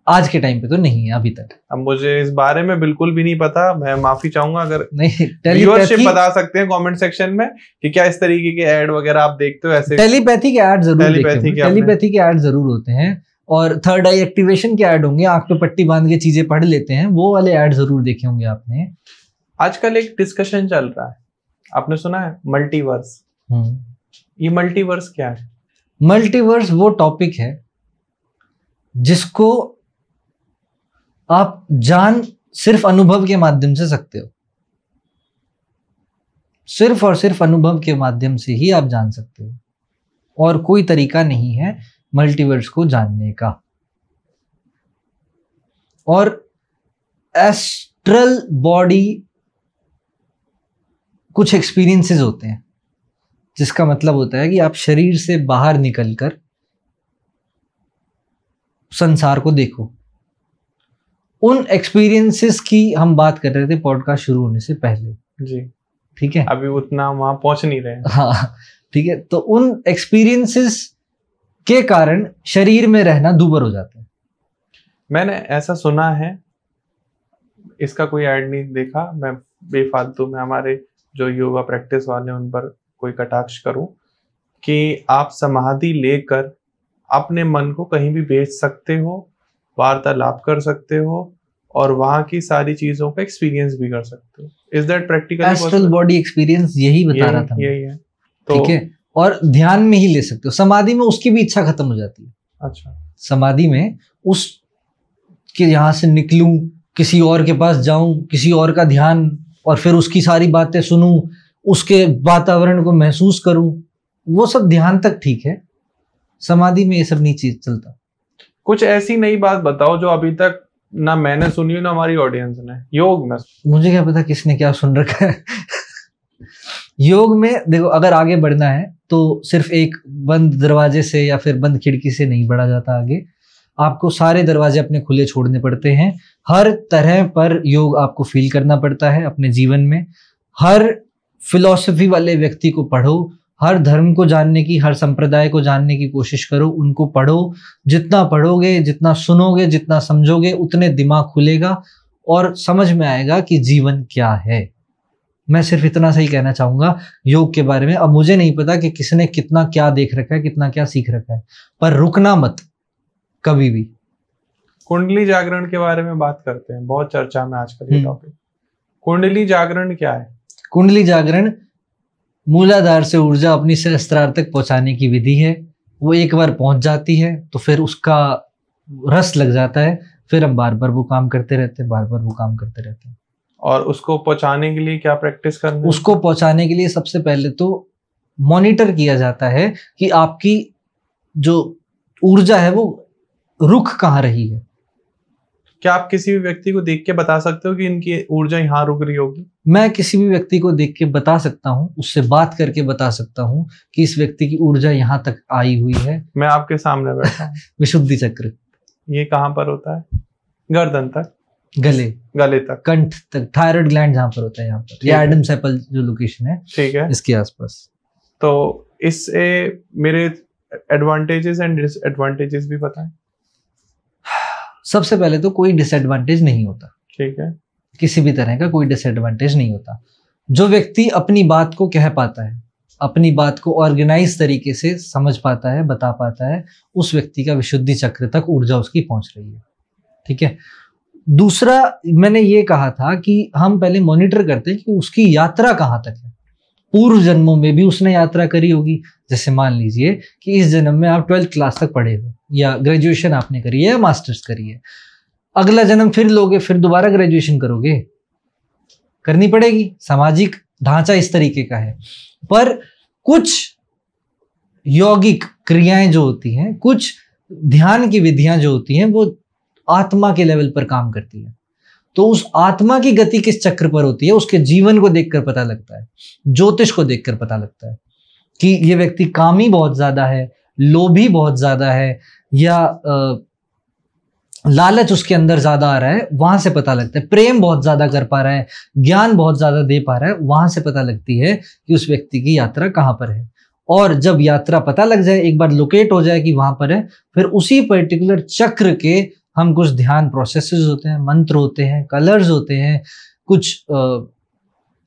आज के टाइम पे तो नहीं है अभी तक। अब मुझे इस बारे में बिल्कुल भी नहीं पता, मैं माफी चाहूंगा अगर नहीं, व्यूअरशिप बता सकते हैं कमेंट सेक्शन में कि क्या इस तरीके के ऐड वगैरह आप देखते हो ऐसे? टेलीपैथी के ऐड जरूर टेलीपैथी के ऐड जरूर होते हैं, और थर्ड आई एक्टिवेशन के ऐड होंगे, आंख पे पट्टी बांध के चीजें पढ़ लेते हैं, वो वाले ऐड जरूर देखे होंगे आपने। आजकल एक डिस्कशन चल रहा है, आपने सुना है मल्टीवर्स? ये मल्टीवर्स क्या है? मल्टीवर्स वो टॉपिक है जिसको आप जान सिर्फ अनुभव के माध्यम से सकते हो, सिर्फ और सिर्फ अनुभव के माध्यम से ही आप जान सकते हो, और कोई तरीका नहीं है मल्टीवर्स को जानने का। और एस्ट्रल बॉडी कुछ एक्सपीरियंसेस होते हैं, जिसका मतलब होता है कि आप शरीर से बाहर निकलकर संसार को देखो। उन एक्सपीरियंसेस की हम बात कर रहे थे पॉडकास्ट शुरू होने से पहले जी, ठीक है? अभी उतना वहां पहुंच नहीं रहे। हाँ ठीक है, तो उन एक्सपीरियंसेस के कारण शरीर में रहना दूभर हो जाता है। मैंने ऐसा सुना है, इसका कोई ऐड नहीं देखा, मैं बेफालतू में हमारे जो योगा प्रैक्टिस वाले उन पर कोई कटाक्ष करूं, कि आप समाधि लेकर अपने मन को कहीं भी भेज सकते हो, वार्तालाप कर सकते हो, और वहां की सारी चीजों का एक्सपीरियंस भी कर सकते हो। Is that practically astral body experience यही बता रहा था, यही है ठीक है? और ध्यान में ही ले सकते हो। समाधि में उसकी भी इच्छा खत्म हो जाती है। अच्छा, समाधि में उस कि यहाँ से निकलूं, किसी और के पास जाऊं, किसी और का ध्यान, और फिर उसकी सारी बातें सुनूं, उसके वातावरण को महसूस करूं, वो सब ध्यान तक ठीक है। समाधि में ये सब नहीं चीज चलता। कुछ ऐसी नई बात बताओ जो अभी तक ना मैंने सुनी हो ना हमारी ऑडियंस ने योग में। मुझे क्या पता किसने क्या सुन रखा है। योग में देखो, अगर आगे बढ़ना है तो सिर्फ एक बंद दरवाजे से या फिर बंद खिड़की से नहीं बढ़ा जाता आगे। आपको सारे दरवाजे अपने खुले छोड़ने पड़ते हैं। हर तरह पर योग आपको फील करना पड़ता है अपने जीवन में। हर फिलॉसफी वाले व्यक्ति को पढ़ो, हर धर्म को जानने की, हर संप्रदाय को जानने की कोशिश करो, उनको पढ़ो। जितना पढ़ोगे, जितना सुनोगे, जितना समझोगे, उतने दिमाग खुलेगा और समझ में आएगा कि जीवन क्या है। मैं सिर्फ इतना सही कहना चाहूंगा योग के बारे में। अब मुझे नहीं पता कि किसने कितना क्या देख रखा है, कितना क्या सीख रखा है, पर रुकना मत कभी भी। कुंडली जागरण के बारे में बात करते हैं, बहुत चर्चा में आजकल ये टॉपिक। कुंडली जागरण क्या है? कुंडली जागरण मूलाधार से ऊर्जा अपनी सहस्त्रार तक पहुंचाने की विधि है। वो एक बार पहुंच जाती है तो फिर उसका रस लग जाता है, फिर हम बार बार वो काम करते रहते हैं, बार बार वो काम करते रहते हैं। और उसको पहुंचाने के लिए क्या प्रैक्टिस करनी है? उसको पहुंचाने के लिए सबसे पहले तो मॉनिटर किया जाता है कि आपकी जो ऊर्जा है वो रुख कहाँ रही है। क्या आप किसी भी व्यक्ति को देख के बता सकते हो कि इनकी ऊर्जा यहाँ रुक रही होगी? मैं किसी भी व्यक्ति को देख के बता सकता हूँ, उससे बात करके बता सकता हूँ कि इस व्यक्ति की ऊर्जा यहाँ तक आई हुई है। मैं आपके सामने बैठा हूँ। विशुद्धि चक्र ये कहाँ पर होता है? गर्दन तक, गले तक, कंठ तक, थायराइड ग्लैंड जहाँ पर होता है, यहाँ पर, ये एडम्स एप्पल जो लोकेशन है, ठीक है, इसके आसपास। तो इससे मेरे एडवांटेजेस एंड डिसएडवांटेजेस भी बताएं। सबसे पहले तो कोई डिसएडवांटेज नहीं होता, ठीक है, किसी भी तरह का कोई डिसएडवांटेज नहीं होता। जो व्यक्ति अपनी बात को कह पाता है, अपनी बात को ऑर्गेनाइज तरीके से समझ पाता है, बता पाता है, उस व्यक्ति का विशुद्धि चक्र तक ऊर्जा उसकी पहुंच रही है, ठीक है। दूसरा, मैंने ये कहा था कि हम पहले मॉनिटर करते हैं कि उसकी यात्रा कहाँ तक है। पूर्व जन्मों में भी उसने यात्रा करी होगी। जैसे मान लीजिए कि इस जन्म में आप 12th क्लास तक पढ़े हो, या ग्रेजुएशन आपने करी है, या मास्टर्स करी है। अगला जन्म फिर लोगे, फिर दोबारा ग्रेजुएशन करोगे, करनी पड़ेगी। सामाजिक ढांचा इस तरीके का है। पर कुछ यौगिक क्रियाएं जो होती हैं, कुछ ध्यान की विधियां जो होती हैं, वो आत्मा के लेवल पर काम करती है। तो उस आत्मा की गति किस चक्र पर होती है, उसके जीवन को देखकर पता लगता है, ज्योतिष को देखकर पता लगता है कि ये व्यक्ति कामी बहुत ज्यादा है, लोभी बहुत ज्यादा है, या लालच उसके अंदर ज्यादा आ रहा है, वहां से पता लगता है। प्रेम बहुत ज्यादा कर पा रहा है, ज्ञान बहुत ज्यादा दे पा रहा है, वहां से पता लगती है कि उस व्यक्ति की यात्रा कहाँ पर है। और जब यात्रा पता लग जाए, एक बार लोकेट हो जाए कि वहां पर है, फिर उसी पर्टिकुलर चक्र के हम कुछ ध्यान प्रोसेसेस होते हैं, मंत्र होते हैं, कलर्स होते हैं, कुछ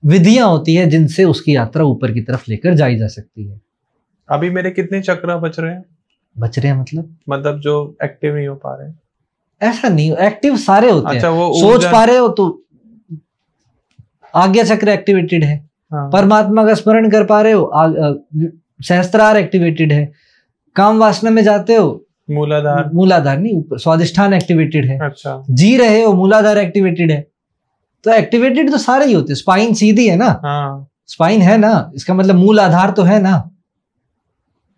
विधियां होती है जिनसे उसकी यात्रा ऊपर की तरफ लेकर जाई जा सकती है। अभी मेरे कितने चक्र बच रहे हैं? बच रहे हैं मतलब जो एक्टिव नहीं हो पा रहे हैं? ऐसा नहीं, एक्टिव सारे होते अच्छा, हैं। वो सोच पा रहे हो तो आज्ञा चक्र एक्टिवेटेड है। हाँ। परमात्मा का स्मरण कर पा रहे हो, सहस्त्रार एक्टिवेटेड है। काम वासना में जाते हो, मूलाधार नहीं, ऊपर स्वादिष्ठान एक्टिवेटेड है। अच्छा। जी रहे हो, मूलाधार एक्टिवेटेड है। तो एक्टिवेटेड तो सारे ही होते हैं। स्पाइन सीधी है ना, हाँ। स्पाइन है ना, इसका मतलब मूल आधार तो है ना।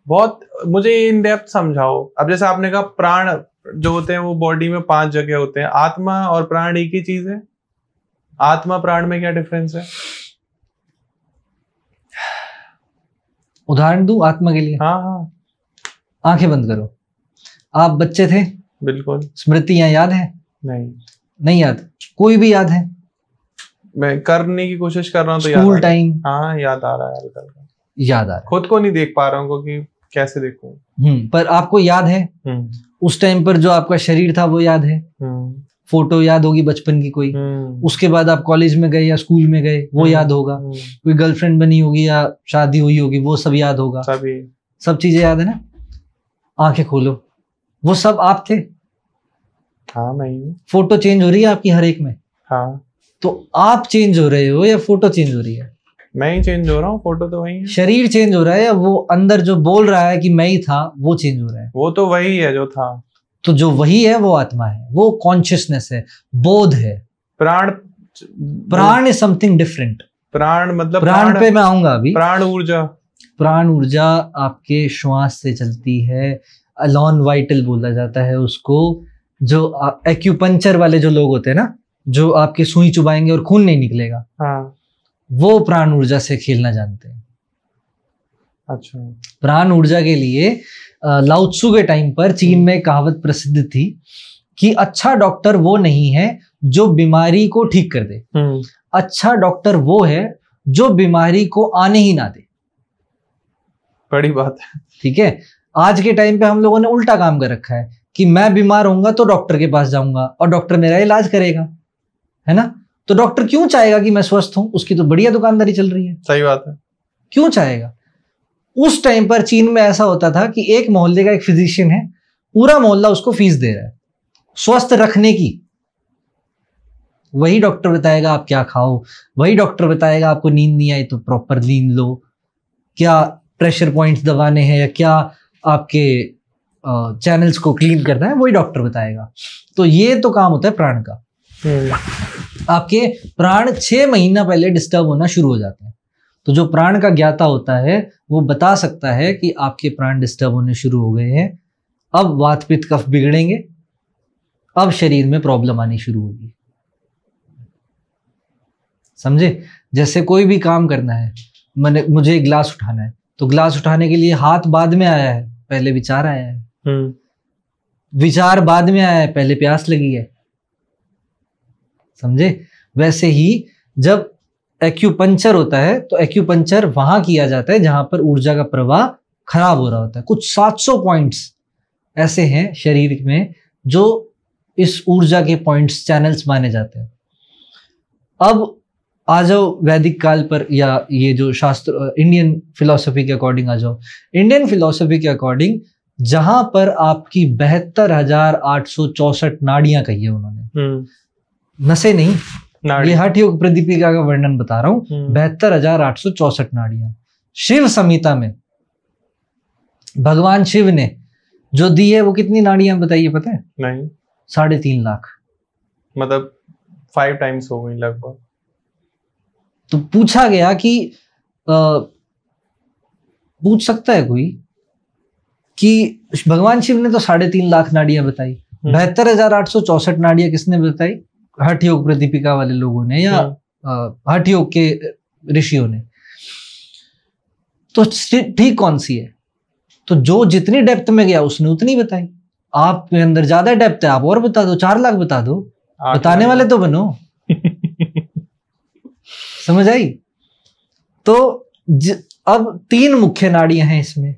बहुत मुझे इन डेप्थ समझाओ। अब जैसे आपने कहा प्राण जो होते हैं वो बॉडी में 5 जगह होते हैं, आत्मा और प्राण एक ही चीज है? आत्मा प्राण में क्या डिफरेंस है? उदाहरण दूं आत्मा के लिए? हाँ हाँ। आंखें बंद करो। आप बच्चे थे, बिल्कुल। स्मृतियां याद है? नहीं याद? कोई भी याद है? मैं करने की कोशिश कर रहा हूँ तो स्कूल टाइम? हाँ याद आ रहा है, हल्का याद आ रहा है। खुद को नहीं देख पा रहा हूँ क्योंकि कैसे देखूं। पर आपको याद है उस टाइम पर जो आपका शरीर था वो याद है? फोटो याद होगी बचपन की कोई। उसके बाद आप कॉलेज में गए या स्कूल में गए, वो याद होगा। कोई गर्लफ्रेंड बनी होगी या शादी हुई होगी, वो सब याद होगा। सब चीजें याद है ना? आंखें खोलो, वो सब आप थे। हाँ मैं ही हूँ। फोटो चेंज हो रही है आपकी हर एक में। हाँ। तो आप चेंज हो रहे हो या फोटो चेंज हो रही है? मैं ही चेंज हो रहा हूँ, फोटो तो वही है। शरीर चेंज हो रहा है या वो अंदर जो बोल रहा है कि मैं ही था वो चेंज हो रहा है? वो तो वही है जो था। तो जो वही है वो आत्मा है, वो कॉन्शियसनेस है, बोध है। प्राण इज समथिंग डिफरेंट। प्राण मतलब प्राण पे मैं आऊंगा अभी। प्राण ऊर्जा आपके श्वास से चलती है। अलॉन वाइटल बोला जाता है उसको। जो एक्यूपंचर वाले जो लोग होते हैं ना, जो आपके सुई चुबाएंगे और खून नहीं निकलेगा, हाँ, वो प्राण ऊर्जा से खेलना जानते हैं। अच्छा। प्राण ऊर्जा के लिए लाओ त्सु के टाइम पर चीन में कहावत प्रसिद्ध थी कि अच्छा डॉक्टर वो नहीं है जो बीमारी को ठीक कर दे, अच्छा डॉक्टर वो है जो बीमारी को आने ही ना दे। बड़ी बात है। ठीक है। आज के टाइम पे हम लोगों ने उल्टा काम कर रखा है कि मैं बीमार होऊंगा तो डॉक्टर के पास जाऊंगा और डॉक्टर मेरा इलाज करेगा, है ना? तो डॉक्टर क्यों चाहेगा कि मैं स्वस्थ हूं? उसकी तो बढ़िया दुकानदारी चल रही है। सही बात है। क्यों चाहेगा? उस टाइम पर चीन में ऐसा होता था कि एक मोहल्ले का एक फिजिशियन है, पूरा मोहल्ला उसको फीस दे रहा है स्वस्थ रखने की। वही डॉक्टर बताएगा आप क्या खाओ, वही डॉक्टर बताएगा आपको नींद नहीं आई तो प्रॉपर नींद लो, क्या प्रेशर पॉइंट्स दबाने हैं या क्या आपके चैनल्स को क्लीन करना है, वही डॉक्टर बताएगा। तो ये तो काम होता है प्राण का। आपके प्राण 6 महीना पहले डिस्टर्ब होना शुरू हो जाते हैं। तो जो प्राण का ज्ञाता होता है वो बता सकता है कि आपके प्राण डिस्टर्ब होने शुरू हो गए हैं, अब वात पित्त कफ बिगड़ेंगे, अब शरीर में प्रॉब्लम आनी शुरू होगी। समझे? जैसे कोई भी काम करना है, मुझे ग्लास उठाना है, तो ग्लास उठाने के लिए हाथ बाद में आया है, पहले विचार आया है। विचार बाद में आया है, पहले प्यास लगी है। समझे? वैसे ही जब एक्यूपंचर होता है तो एक्यूपंचर वहां किया जाता है जहां पर ऊर्जा का प्रवाह खराब हो रहा होता है। कुछ 700 पॉइंट्स ऐसे हैं शरीर में जो इस ऊर्जा के पॉइंट्स, चैनल्स माने जाते हैं। अब आ जाओ वैदिक काल पर, या ये जो शास्त्र इंडियन फिलॉसफी के अकॉर्डिंग आ जाओ। इंडियन फिलॉसफी के अकॉर्डिंग जहां पर आपकी 72,864 नाड़ियां कही है उन्होंने, नसें नहीं, ये हठ योग प्रदीपिका का वर्णन बता रहा हूं। 72,864 नाड़ियां शिव संहिता में भगवान शिव ने जो दी है वो कितनी नाड़ियां बताइए, पता है? नहीं। 3.5 लाख। मतलब 5 टाइम्स हो गई लगभग। तो पूछा गया कि पूछ सकता है कोई कि भगवान शिव ने तो 3.5 लाख नाड़ियां बताई, 72,864 नाड़ियां किसने बताई? हठ योग प्रदीपिका वाले लोगों ने या हठ योग के ऋषियों ने। तो ठीक कौन सी है? तो जो जितनी डेप्थ में गया उसने उतनी बताई। आपके अंदर ज्यादा डेप्थ है, आप और बता दो, 4 लाख बता दो, बताने वाले तो बनो। समझ आई? तो अब 3 मुख्य नाड़ियां हैं इसमें,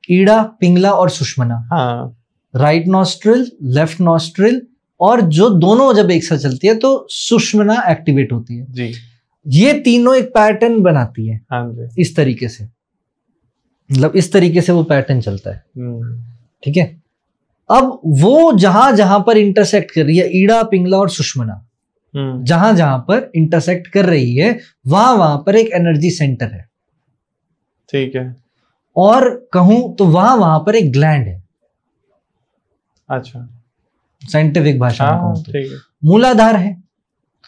ईड़ा, पिंगला और सुषमना। हाँ। राइट नॉस्ट्रिल, लेफ्ट नॉस्ट्रिल, और जो दोनों जब एक साथ चलती है तो सुषुम्ना एक्टिवेट होती है जी। ये तीनों एक पैटर्न बनाती है। हाँ जी। इस तरीके से, मतलब इस तरीके से वो पैटर्न चलता है। ठीक है। अब वो जहां जहां पर इंटरसेक्ट कर रही है, ईड़ा, पिंगला और सुषुम्ना जहां जहां पर इंटरसेक्ट कर रही है, वहां वहां पर एक एनर्जी सेंटर है। ठीक है। और कहूं तो वहां वहां पर एक ग्लैंड है। अच्छा, साइंटिफिक भाषा में कहूं तो ठीक है। मूलाधार है।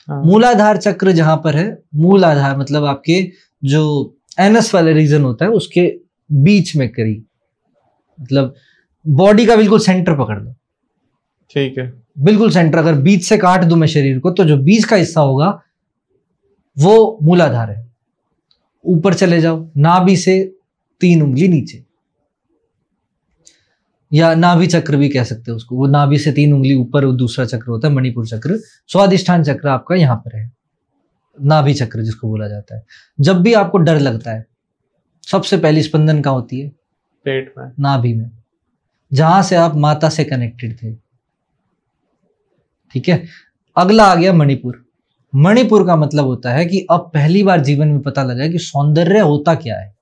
हाँ। मूलाधार चक्र जहां पर है, मूलाधार मतलब आपके जो एनस वाले रीजन होता है उसके बीच में करीब, मतलब बॉडी का बिल्कुल सेंटर पकड़ लो। ठीक है। बिल्कुल सेंटर, अगर बीच से काट दूं मैं शरीर को तो जो बीच का हिस्सा होगा वो मूलाधार है। ऊपर चले जाओ, नाभि से 3 उंगली नीचे, या नाभि चक्र भी कह सकते हो उसको। वो नाभि से 3 उंगली ऊपर वो दूसरा चक्र होता है, मणिपुर चक्र। स्वादिष्ठान चक्र आपका यहाँ पर है, नाभि चक्र जिसको बोला जाता है। जब भी आपको डर लगता है, सबसे पहली स्पंदन कहाँ होती है? पेट में, नाभि में, जहां से आप माता से कनेक्टेड थे। ठीक है। अगला आ गया मणिपुर। मणिपुर का मतलब होता है कि अब पहली बार जीवन में पता लगा कि सौंदर्य होता क्या है।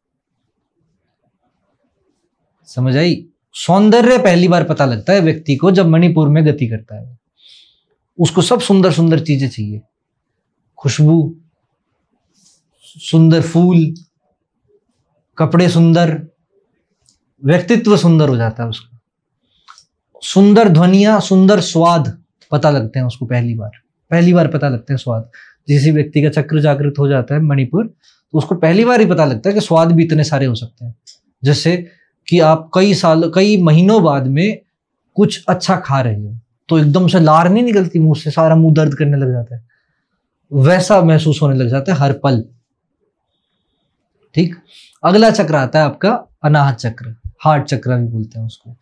समझ आई? सौंदर्य पहली बार पता लगता है व्यक्ति को जब मणिपुर में गति करता है। उसको सब सुंदर सुंदर चीजें चाहिए, खुशबू, सुंदर फूल, कपड़े सुंदर, व्यक्तित्व सुंदर हो जाता है उसका। सुंदर ध्वनियां, सुंदर स्वाद पता लगते हैं उसको। पहली बार पता लगते हैं स्वाद। जिस व्यक्ति का चक्र जागृत हो जाता है मणिपुर, तो उसको पहली बार ही पता लगता है कि स्वाद भी इतने सारे हो सकते हैं। जैसे कि आप कई महीनों बाद में कुछ अच्छा खा रहे हो तो एकदम से लार नहीं निकलती मुंह से, सारा मुंह दर्द करने लग जाता है, वैसा महसूस होने लग जाता है हर पल। ठीक। अगला चक्र आता है आपका अनाहत चक्र, हार्ट चक्र भी बोलते हैं उसको।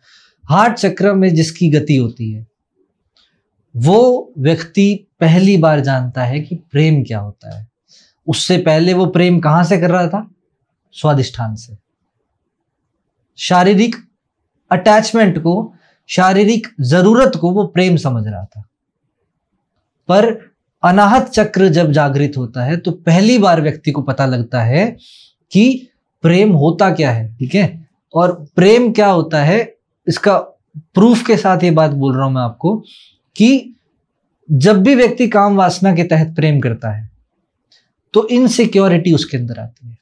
हार्ट चक्र में जिसकी गति होती है वो व्यक्ति पहली बार जानता है कि प्रेम क्या होता है। उससे पहले वो प्रेम कहां से कर रहा था? स्वादिष्ठान से। शारीरिक अटैचमेंट को, शारीरिक जरूरत को वो प्रेम समझ रहा था। पर अनाहत चक्र जब जागृत होता है तो पहली बार व्यक्ति को पता लगता है कि प्रेम होता क्या है। ठीक है। और प्रेम क्या होता है, इसका प्रूफ के साथ ये बात बोल रहा हूं मैं आपको कि जब भी व्यक्ति काम वासना के तहत प्रेम करता है तो इनसिक्योरिटी उसके अंदर आती है।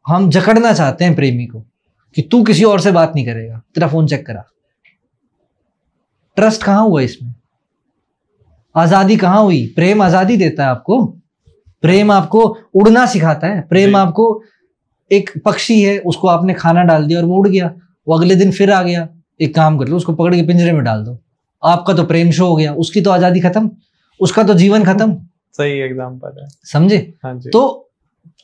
हम जकड़ना चाहते हैं प्रेमी को कि तू किसी और से बात नहीं करेगा, तेरा फोन चेक करा। ट्रस्ट कहां हुआ इसमें? आजादी कहां हुई? प्रेम आजादी देता है आपको। प्रेम आपको उड़ना सिखाता है। प्रेम आपको, एक पक्षी है, उसको आपने खाना डाल दिया और वो उड़ गया, वो अगले दिन फिर आ गया। एक काम कर लो, उसको पकड़ के पिंजरे में डाल दो, आपका तो प्रेम शो हो गया, उसकी तो आजादी खत्म, उसका तो जीवन खत्म। सही एग्जांपल है, समझे? हाँ जी। तो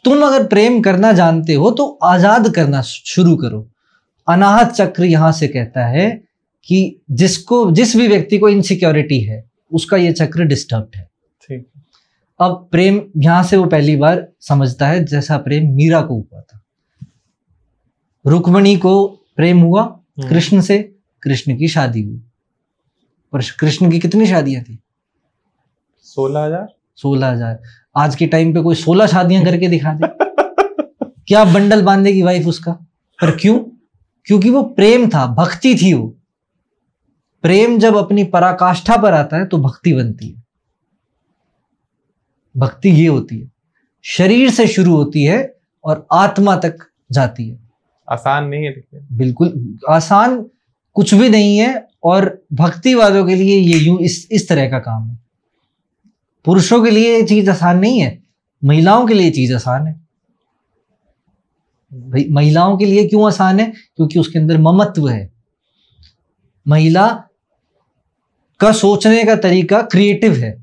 तुम अगर प्रेम करना जानते हो तो आजाद करना शुरू करो। अनाहत चक्र यहां से कहता है कि जिस भी व्यक्ति को इनसिक्योरिटी है उसका ये चक्र डिस्टर्ब्ड है। ठीक। अब प्रेम यहां से वो पहली बार समझता है, जैसा प्रेम मीरा को हुआ था। रुक्मिणी को प्रेम हुआ कृष्ण से, कृष्ण की शादी हुई। पर कृष्ण की कितनी शादियां थी? 16,000। 16,000। आज के टाइम पे कोई 16 शादियां करके दिखा दे, क्या बंडल बांधेगी वाइफ उसका। पर क्यों? क्योंकि वो प्रेम था, भक्ति थी। वो प्रेम जब अपनी पराकाष्ठा पर आता है तो भक्ति बनती है। भक्ति ये होती है, शरीर से शुरू होती है और आत्मा तक जाती है। आसान नहीं है, देखिए बिल्कुल आसान कुछ भी नहीं है। और भक्ति वालों के लिए ये यूं इस तरह का काम है। पुरुषों के लिए ये चीज आसान नहीं है, महिलाओं के लिए ये चीज आसान है। भाई महिलाओं के लिए क्यों आसान है? क्योंकि उसके अंदर ममत्व है। महिला का सोचने का तरीका क्रिएटिव है,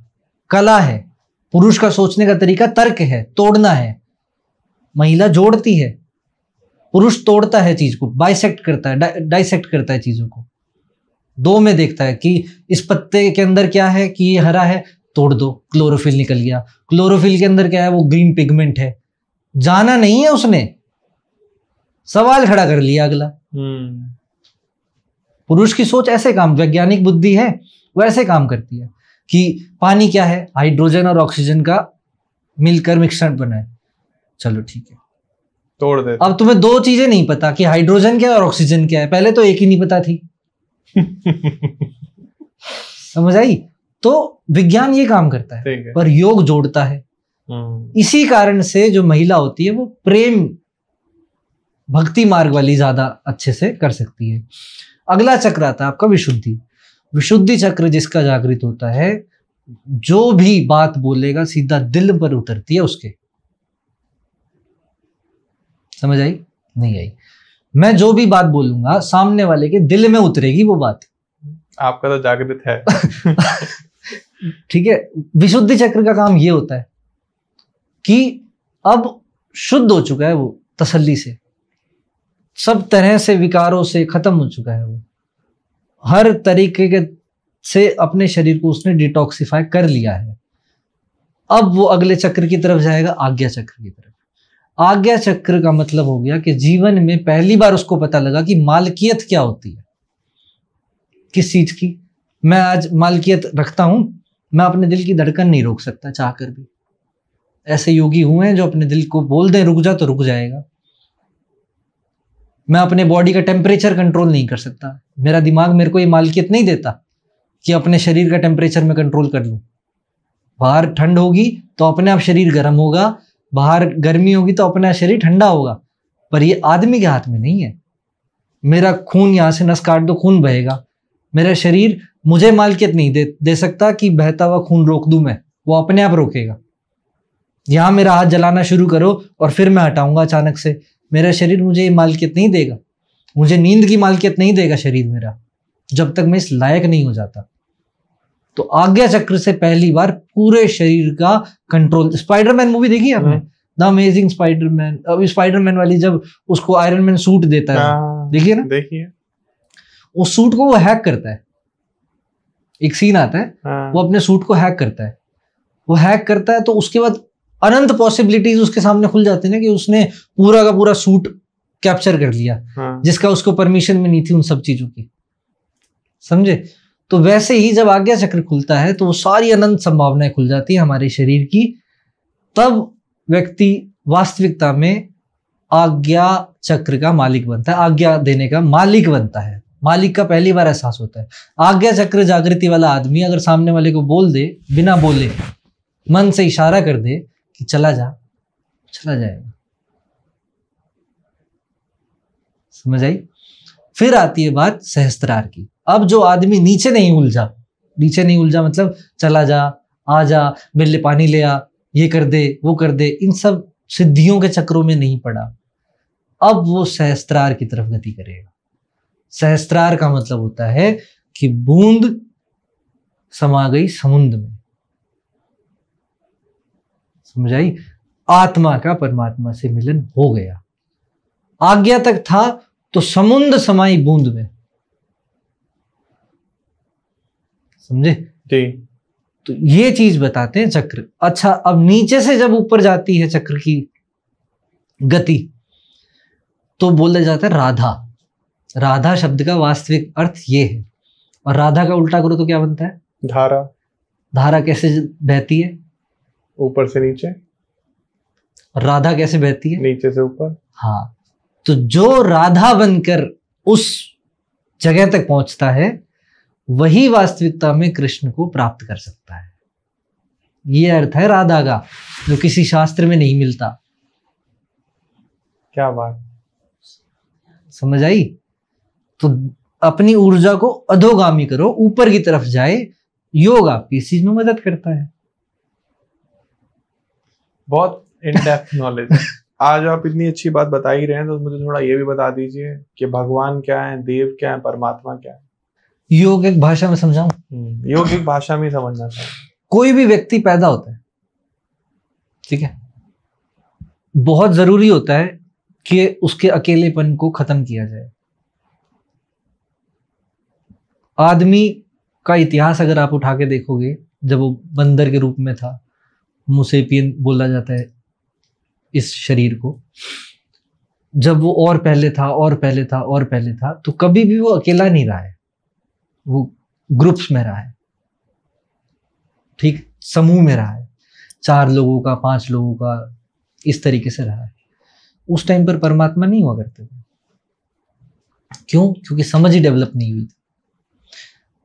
कला है। पुरुष का सोचने का तरीका तर्क है, तोड़ना है। महिला जोड़ती है, पुरुष तोड़ता है चीज को, बाइसेक्ट करता है, डाइसेक्ट करता है चीजों को, दो में देखता है कि इस पत्ते के अंदर क्या है, कि ये हरा है, तोड़ दो, क्लोरोफिल निकल गया। क्लोरोफिल के अंदर क्या है? वो ग्रीन पिगमेंट है। जाना नहीं है उसने, सवाल खड़ा कर लिया अगला। पुरुष की सोच ऐसे काम, वैज्ञानिक बुद्धि है, वो ऐसे काम करती है कि पानी क्या है, हाइड्रोजन और ऑक्सीजन का मिलकर मिश्रण बना है, चलो ठीक है तोड़ दे। अब तुम्हें दो चीजें नहीं पता कि हाइड्रोजन क्या है और ऑक्सीजन क्या है, पहले तो एक ही नहीं पता थी। समझ आई? तो विज्ञान ये काम करता है, पर योग जोड़ता है। इसी कारण से जो महिला होती है वो प्रेम भक्ति मार्ग वाली ज्यादा अच्छे से कर सकती है। अगला चक्र आता है आपका विशुद्धि। विशुद्धि चक्र जिसका जागृत होता है, जो भी बात बोलेगा सीधा दिल पर उतरती है उसके। समझ आई? नहीं आई? मैं जो भी बात बोलूंगा सामने वाले के दिल में उतरेगी वो बात। आपका तो जागृत है। ठीक है, विशुद्धि चक्र का काम ये होता है कि अब शुद्ध हो चुका है वो तसल्ली से, सब तरह से विकारों से खत्म हो चुका है वो, हर तरीके के से अपने शरीर को उसने डिटॉक्सिफाई कर लिया है। अब वो अगले चक्र की तरफ जाएगा, आज्ञा चक्र की तरफ। आज्ञा चक्र का मतलब हो गया कि जीवन में पहली बार उसको पता लगा कि मालकियत क्या होती है, किस चीज की। मैं आज मालकियत रखता हूं, मैं अपने दिल की धड़कन नहीं रोक सकता चाहकर भी। ऐसे योगी हुए हैं जो अपने दिल को बोल दें रुक जा तो रुक जाएगा। मैं अपने बॉडी का टेम्परेचर कंट्रोल नहीं कर सकता, मेरा दिमाग मेरे को ये मालकियत नहीं देता कि अपने शरीर का टेम्परेचर में कंट्रोल कर लूं। बाहर ठंड होगी तो अपने आप शरीर गर्म होगा, बाहर गर्मी होगी तो अपना शरीर ठंडा होगा, पर ये आदमी के हाथ में नहीं है। मेरा खून यहां से नस काट दो खून बहेगा, मेरा शरीर मुझे मालकियत नहीं दे सकता कि बहता हुआ खून रोक दूं मैं, वो अपने आप रोकेगा। यहां मेरा हाथ जलाना शुरू करो और फिर मैं हटाऊंगा अचानक से, मेरा शरीर मुझे ये मालकियत नहीं देगा। मुझे नींद की मालकियत नहीं देगा शरीर मेरा, जब तक मैं इस लायक नहीं हो जाता। तो आज्ञा चक्र से पहली बार पूरे शरीर का कंट्रोल। स्पाइडरमैन मूवी देखी आपने? The amazing Spiderman. अब स्पाइडरमैन वाली जब उसको आयरन मैन सूट देता है, देखिए ना, देखिए उस सूट को वो हैक करता है। एक सीन आता है, वो अपने सूट को हैक करता है। वो हैक करता है तो उसके बाद अनंत पॉसिबिलिटीज उसके सामने खुल जाती है ना, कि उसने पूरा का पूरा सूट कैप्चर कर लिया, जिसका उसको परमिशन में नहीं थी उन सब चीजों की। समझे? तो वैसे ही जब आज्ञा चक्र खुलता है तो वो सारी अनंत संभावनाएं खुल जाती है हमारे शरीर की। तब व्यक्ति वास्तविकता में आज्ञा चक्र का मालिक बनता है, आज्ञा देने का मालिक बनता है। मालिक का पहली बार एहसास होता है। आज्ञा चक्र जागृति वाला आदमी अगर सामने वाले को बोल दे, बिना बोले मन से इशारा कर दे कि चला जा, चला जाएगा। समझ आई? फिर आती है बात सहस्त्रार की। अब जो आदमी नीचे नहीं उलझा मतलब चला जा, आ जा, मेरे लिए पानी ले आ, ये कर दे, वो कर दे, इन सब सिद्धियों के चक्रों में नहीं पड़ा, अब वो सहस्त्रार की तरफ गति करेगा। सहस्त्रार का मतलब होता है कि बूंद समा गई समुद्र में। समझ आई? आत्मा का परमात्मा से मिलन हो गया। आज्ञा तक था तो समुद्र समाई बूंद में। समझे? जी। तो ये चीज बताते हैं चक्र। अच्छा, अब नीचे से जब ऊपर जाती है चक्र की गति तो बोला जाता है राधा। राधा शब्द का वास्तविक अर्थ ये है, और राधा का उल्टा करो तो क्या बनता है? धारा। धारा कैसे बहती है? ऊपर से नीचे। और राधा कैसे बहती है? नीचे से ऊपर। हाँ, तो जो राधा बनकर उस जगह तक पहुंचता है वही वास्तविकता में कृष्ण को प्राप्त कर सकता है। ये अर्थ है राधा का, जो किसी शास्त्र में नहीं मिलता। क्या बात! समझ आई? तो अपनी ऊर्जा को अधोगामी करो, ऊपर की तरफ जाए। योग आपकी इस चीज में मदद करता है। बहुत इन डेप्थ नॉलेज है। आज आप इतनी अच्छी बात बता ही रहे हैं तो मुझे थोड़ा ये भी बता दीजिए कि भगवान क्या है, देव क्या है, परमात्मा क्या है। योग एक भाषा में समझाऊं? योग एक भाषा में समझना चाहिए। कोई भी व्यक्ति पैदा होता है, ठीक है, बहुत जरूरी होता है कि उसके अकेलेपन को खत्म किया जाए। आदमी का इतिहास अगर आप उठा के देखोगे, जब वो बंदर के रूप में था, मुसेपियन बोला जाता है इस शरीर को, जब वो और पहले था, तो कभी भी वो अकेला नहीं रहा है, वो ग्रुप्स में रहा है। ठीक, समूह में रहा है, 4 लोगों का, 5 लोगों का, इस तरीके से रहा है। उस टाइम पर परमात्मा नहीं हुआ करते थे। क्यों? क्योंकि समझ ही डेवलप नहीं हुई थी।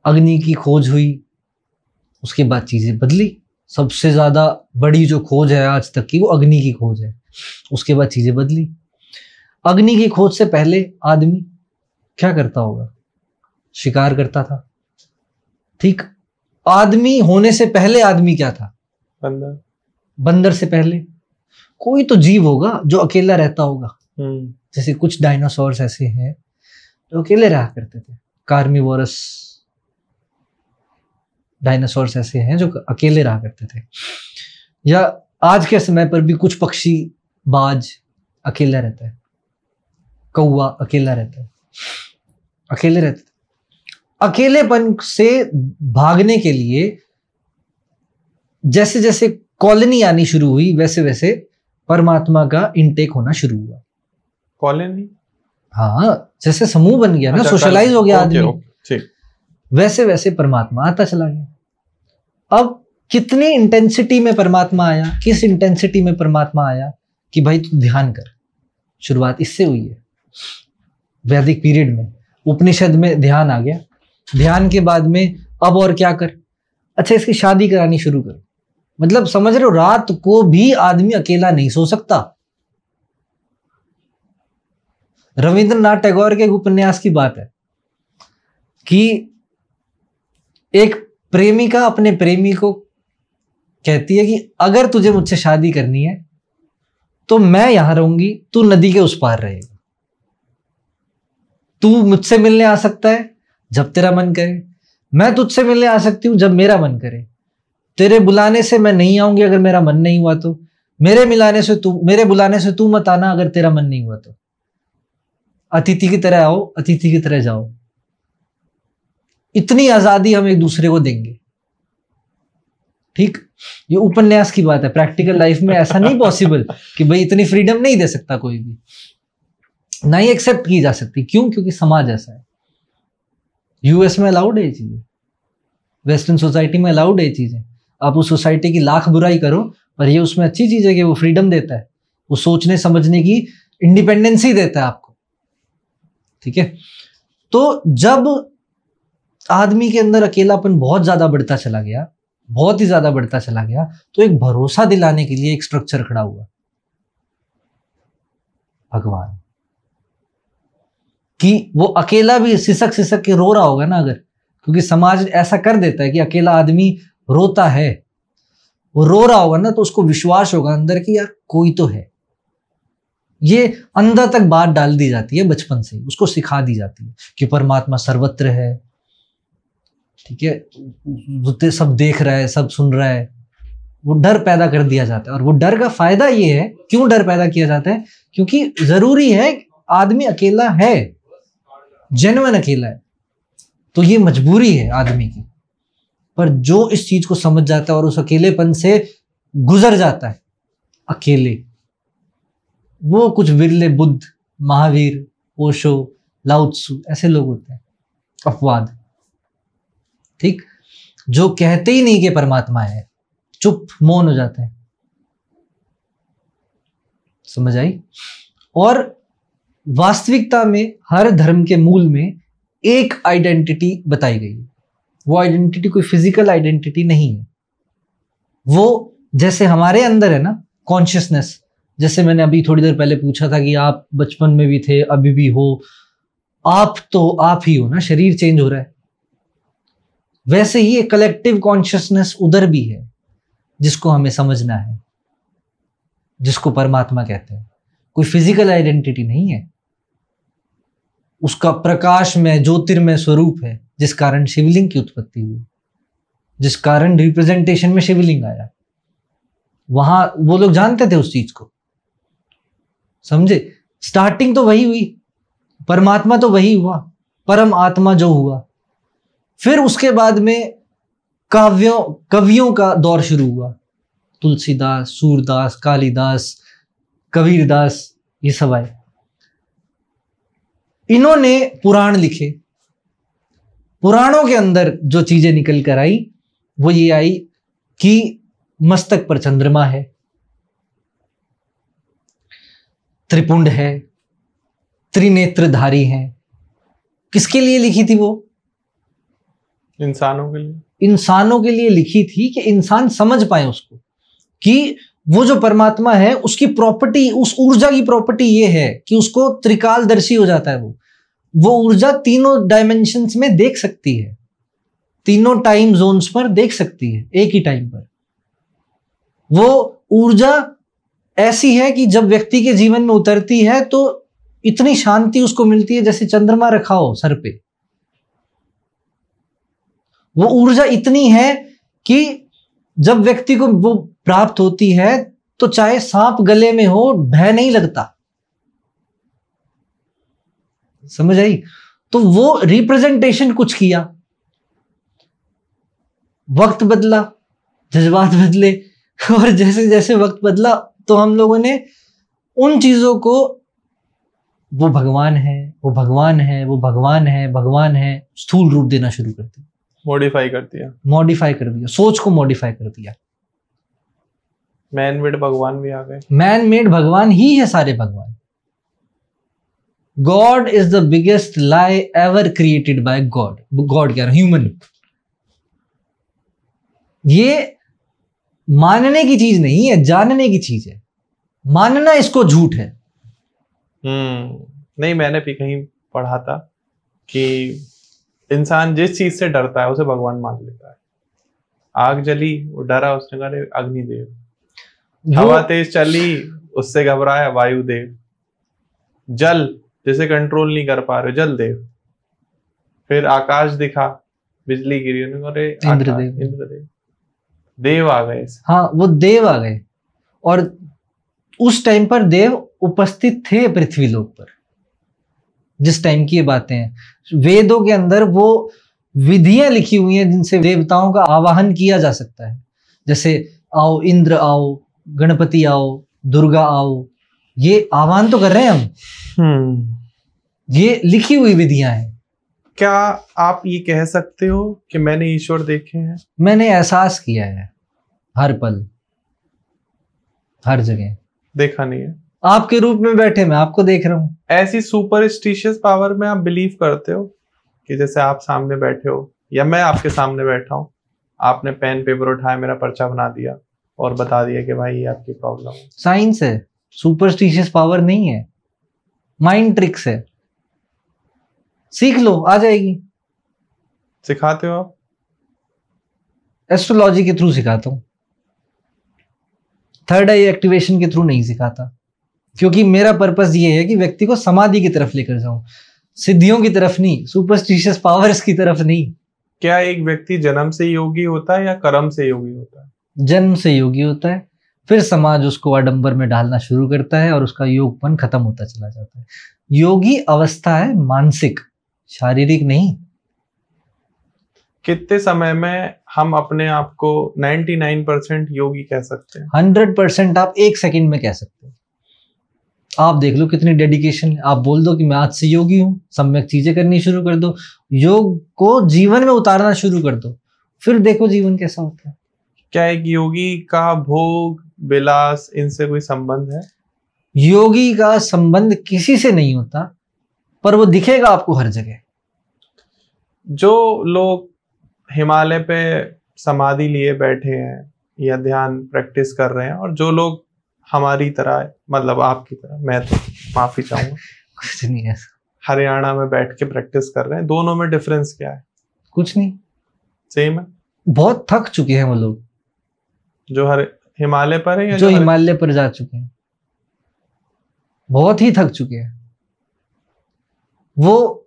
अग्नि की खोज हुई, उसके बाद चीजें बदली। सबसे ज्यादा बड़ी जो खोज है आज तक की, वो अग्नि की खोज है। उसके बाद चीजें बदली। अग्नि की खोज से पहले आदमी क्या करता होगा? शिकार करता था। ठीक, आदमी होने से पहले आदमी क्या था? बंदर। बंदर से पहले कोई तो जीव होगा जो अकेला रहता होगा। जैसे कुछ डायनासोर्स ऐसे हैं जो अकेले रहा करते थे। कार्निवोरस डायनासोर्स ऐसे हैं जो अकेले रहा करते थे। या आज के समय पर भी कुछ पक्षी, बाज अकेला रहता है, कौवा अकेला रहता है, अकेले रहते थे। अकेलेपन से भागने के लिए जैसे जैसे कॉलोनी आनी शुरू हुई, वैसे वैसे परमात्मा का इनटेक होना शुरू हुआ। कॉलोनी? हाँ, जैसे समूह बन गया ना, सोशलाइज हो गया आदमी, ठीक, वैसे वैसे परमात्मा आता चला गया। अब कितनी इंटेंसिटी में परमात्मा आया, किस इंटेंसिटी में परमात्मा आया कि भाई तू ध्यान कर। शुरुआत इससे हुई है। वैदिक पीरियड में, उपनिषद में ध्यान आ गया। ध्यान के बाद में अब और क्या कर? अच्छा, इसकी शादी करानी शुरू कर। मतलब समझ रहे हो, रात को भी आदमी अकेला नहीं सो सकता। रविंद्रनाथ टैगोर के एक उपन्यास की बात है कि एक प्रेमिका अपने प्रेमी को कहती है कि अगर तुझे मुझसे शादी करनी है तो मैं यहां रहूंगी, तू नदी के उस पार रहेगा। तू मुझसे मिलने आ सकता है जब तेरा मन करे, मैं तुझसे मिलने आ सकती हूं जब मेरा मन करे। तेरे बुलाने से मैं नहीं आऊंगी अगर मेरा मन नहीं हुआ तो, मेरे बुलाने से तू मत आना अगर तेरा मन नहीं हुआ तो। अतिथि की तरह आओ, अतिथि की तरह जाओ। इतनी आजादी हम एक दूसरे को देंगे। ठीक, ये उपन्यास की बात है। प्रैक्टिकल लाइफ में ऐसा नहीं पॉसिबल कि भाई इतनी फ्रीडम नहीं दे सकता कोई भी, ना ही एक्सेप्ट की जा सकती। क्यों? क्योंकि समाज ऐसा है। यूएस में अलाउड है ये चीजें, वेस्टर्न सोसाइटी में अलाउड है ये चीजें। आप उस सोसाइटी की लाख बुराई करो, पर ये उसमें अच्छी चीज है कि वो फ्रीडम देता है, वो सोचने समझने की इंडिपेंडेंसी देता है आपको। ठीक है, तो जब आदमी के अंदर अकेलापन बहुत ज्यादा बढ़ता चला गया, बहुत ही ज्यादा बढ़ता चला गया, तो एक भरोसा दिलाने के लिए एक स्ट्रक्चर खड़ा हुआ, भगवान। कि वो अकेला भी सिसक सिसक के रो रहा होगा ना अगर, क्योंकि समाज ऐसा कर देता है कि अकेला आदमी रोता है, वो रो रहा होगा ना तो उसको विश्वास होगा अंदर कि यार कोई तो है। ये अंदर तक बात डाल दी जाती है बचपन से ही, उसको सिखा दी जाती है कि परमात्मा सर्वत्र है। ठीक है, सब देख रहा है, सब सुन रहा है। वो डर पैदा कर दिया जाता है। और वो डर का फायदा ये है, क्यों डर पैदा किया जाता है? क्योंकि जरूरी है, आदमी अकेला है, जेन्युइन अकेला है, तो ये मजबूरी है आदमी की। पर जो इस चीज को समझ जाता है और उस अकेलेपन से गुजर जाता है अकेले, वो कुछ विरले बुद्ध, महावीर, ओशो, लाओ त्सु ऐसे लोग होते हैं, अपवाद। ठीक, जो कहते ही नहीं कि परमात्मा है, चुप मौन हो जाते हैं। समझ आई? और वास्तविकता में हर धर्म के मूल में एक आइडेंटिटी बताई गई है। वो आइडेंटिटी कोई फिजिकल आइडेंटिटी नहीं है। वो जैसे हमारे अंदर है ना कॉन्शियसनेस, जैसे मैंने अभी थोड़ी देर पहले पूछा था कि आप बचपन में भी थे, अभी भी हो, आप तो आप ही हो ना, शरीर चेंज हो रहा है। वैसे ही एक कलेक्टिव कॉन्शियसनेस उधर भी है जिसको हमें समझना है, जिसको परमात्मा कहते हैं। कोई फिजिकल आइडेंटिटी नहीं है, उसका प्रकाश में ज्योतिर्मय स्वरूप है, जिस कारण शिवलिंग की उत्पत्ति हुई, जिस कारण रिप्रेजेंटेशन में शिवलिंग आया। वहां वो लोग जानते थे उस चीज को, समझे? स्टार्टिंग तो वही हुई, परमात्मा तो वही हुआ, परम आत्मा जो हुआ। फिर उसके बाद में कवियों का दौर शुरू हुआ। तुलसीदास, सूरदास, कालिदास, कबीरदास, ये सब आए। इन्होंने पुराण लिखे। पुराणों के अंदर जो चीजें निकल कर आई वो ये आई कि मस्तक पर चंद्रमा है, त्रिपुंड है, त्रिनेत्रधारी है। किसके लिए लिखी थी वो? इंसानों के लिए। इंसानों के लिए लिखी थी कि इंसान समझ पाए उसको, कि वो जो परमात्मा है उसकी प्रॉपर्टी, उस ऊर्जा की प्रॉपर्टी ये है कि उसको त्रिकालदर्शी हो जाता है। वो ऊर्जा तीनों डायमेंशंस में देख सकती है, तीनों टाइम जोन्स पर देख सकती है एक ही टाइम पर। वो ऊर्जा ऐसी है कि जब व्यक्ति के जीवन में उतरती है तो इतनी शांति उसको मिलती है जैसे चंद्रमा रखा हो सर पे। वो ऊर्जा इतनी है कि जब व्यक्ति को वो प्राप्त होती है तो चाहे सांप गले में हो भय नहीं लगता। समझ आई? तो वो रिप्रेजेंटेशन कुछ किया, वक्त बदला, जज्बात बदले, और जैसे जैसे वक्त बदला तो हम लोगों ने उन चीजों को वो भगवान है, वो भगवान है, वो भगवान है, भगवान है, स्थूल रूप देना शुरू कर दिया, मॉडिफाई कर दिया, मॉडिफाई कर दिया, सोच को मॉडिफाई कर दिया। मैन मेड भगवान भी आ गए। मैन मेड भगवान ही है सारे भगवान। God is the biggest lie ever created by God. God क्या? ह्यूमन। ये मानने की चीज नहीं है, जानने की चीज है। मानना इसको झूठ है। नहीं, मैंने भी कहीं पढ़ा था कि इंसान जिस चीज से डरता है उसे भगवान मान लेता है। आग जली, वो डरा, उसने कहा अग्निदेव। हवा तेज चली, उससे घबराया वायुदेव। जल जिसे कंट्रोल नहीं कर पा रहे, जल देव। फिर आकाश दिखा, बिजली गिरी, उन्होंने इंद्रदेव। देव आ गए। हाँ, वो देव आ गए। और उस टाइम पर देव उपस्थित थे पृथ्वी लोक पर। जिस टाइम की ये बातें हैं, वेदों के अंदर वो विधियां लिखी हुई हैं जिनसे देवताओं का आवाहन किया जा सकता है। जैसे आओ इंद्र आओ, गणपति आओ, दुर्गा आओ, ये आह्वान तो कर रहे हैं हम। ये लिखी हुई विधियां हैं। क्या आप ये कह सकते हो कि मैंने ईश्वर देखे हैं? मैंने एहसास किया है, हर पल, हर जगह। देखा नहीं है। आपके रूप में बैठे मैं आपको देख रहा हूं। ऐसी सुपरस्टिशियस पावर में आप बिलीव करते हो कि जैसे आप सामने बैठे हो या मैं आपके सामने बैठा हूं, आपने पेन पेपर उठाया, मेरा पर्चा बना दिया और बता दिया कि भाई ये आपकी प्रॉब्लम है? साइंस है, सुपरस्टिशियस पावर नहीं है, माइंड ट्रिक्स है। सीख लो, आ जाएगी। सिखाते हो आप? एस्ट्रोलॉजी के थ्रू सिखाता हूं, थर्ड आई एक्टिवेशन के थ्रू नहीं सिखाता, क्योंकि मेरा पर्पस ये है कि व्यक्ति को समाधि की तरफ लेकर जाऊं, सिद्धियों की तरफ नहीं, सुपरस्टिशियस पावर्स की तरफ नहीं। क्या एक व्यक्ति जन्म से योगी होता है या कर्म से योगी होता है? जन्म से योगी होता है, फिर समाज उसको आडंबर में डालना शुरू करता है और उसका योगपन खत्म होता चला जाता है। योगी अवस्था है मानसिक, शारीरिक नहीं। कितने समय में हम अपने आप को 99% योगी कह सकते हैं? 100% आप एक सेकंड में कह सकते हो। आप देख लो कितनी डेडिकेशन। आप बोल दो कि मैं आज से योगी हूं, सम्यक चीजें करनी शुरू कर दो, योग को जीवन में उतारना शुरू कर दो, फिर देखो जीवन कैसा होता है। क्या एक योगी का भोग विलास इनसे कोई संबंध है? योगी का संबंध किसी से नहीं होता, पर वो दिखेगा आपको हर जगह। जो लोग हिमालय पे समाधि लिए बैठे हैं या ध्यान प्रैक्टिस कर रहे हैं, और जो लोग हमारी तरह, मतलब आपकी तरह, मैं तो माफी चाहूंगा, कुछ नहीं है, हरियाणा में बैठ के प्रैक्टिस कर रहे हैं, दोनों में डिफरेंस क्या है? कुछ नहीं, सेम है। बहुत थक चुके हैं वो लोग जो हिमालय पर है या जो हिमालय पर जा चुके हैं, बहुत ही थक चुके हैं। वो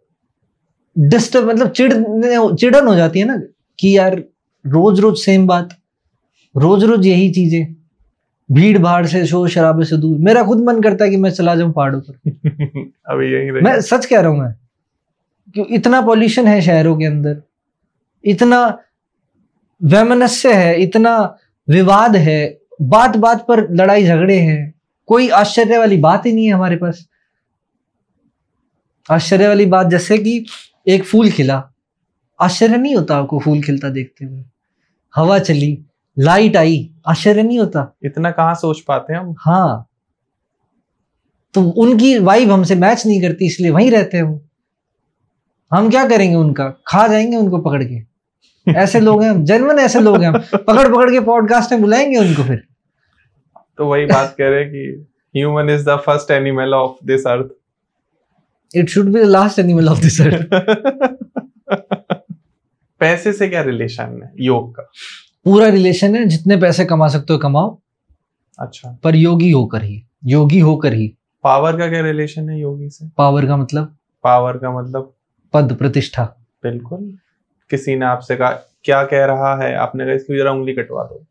डिस्टर्ब, मतलब चिड़न हो जाती है ना कि यार रोज रोज सेम बात, रोज रोज यही चीजें, भीड़ भाड़ से, शोर शराबे से दूर। मेरा खुद मन करता है कि मैं चला जाऊं पहाड़ों पर। अभी यही मैं सच कह रहा हूं, मैं, क्यों इतना पॉल्यूशन है शहरों के अंदर, इतना वैमनस्य है, इतना विवाद है, बात बात पर लड़ाई झगड़े हैं। कोई आश्चर्य वाली बात ही नहीं है हमारे पास। आश्चर्य वाली बात जैसे कि एक फूल खिला, आश्चर्य नहीं होता आपको फूल खिलता देखते हुए? हवा चली, लाइट आई, आश्चर्य नहीं होता? इतना कहाँ सोच पाते हैं हम। हाँ, तो उनकी वाइब हमसे मैच नहीं करती, इसलिए वहीं रहते हैं वो। हम क्या करेंगे, उनका खा जाएंगे उनको पकड़ के। ऐसे लोग हैं हम, जेन्युइन ऐसे लोग हैं हम, पकड़ पकड़ के पॉडकास्ट में बुलाएंगे उनको फिर। तो वही बात कह रहे हैं कि human is the first animal of this earth, it should be the last animal of this earth. पैसे से क्या रिलेशन है योग का? पूरा रिलेशन है, जितने पैसे कमा सकते हो कमाओ। अच्छा, पर योगी होकर ही, योगी होकर ही। पावर का क्या रिलेशन है योगी से? पावर का मतलब? पावर का मतलब पद प्रतिष्ठा। बिल्कुल। किसी ने आपसे कहा, क्या कह रहा है, आपने कहा इसकी जरा उंगली कटवा दो,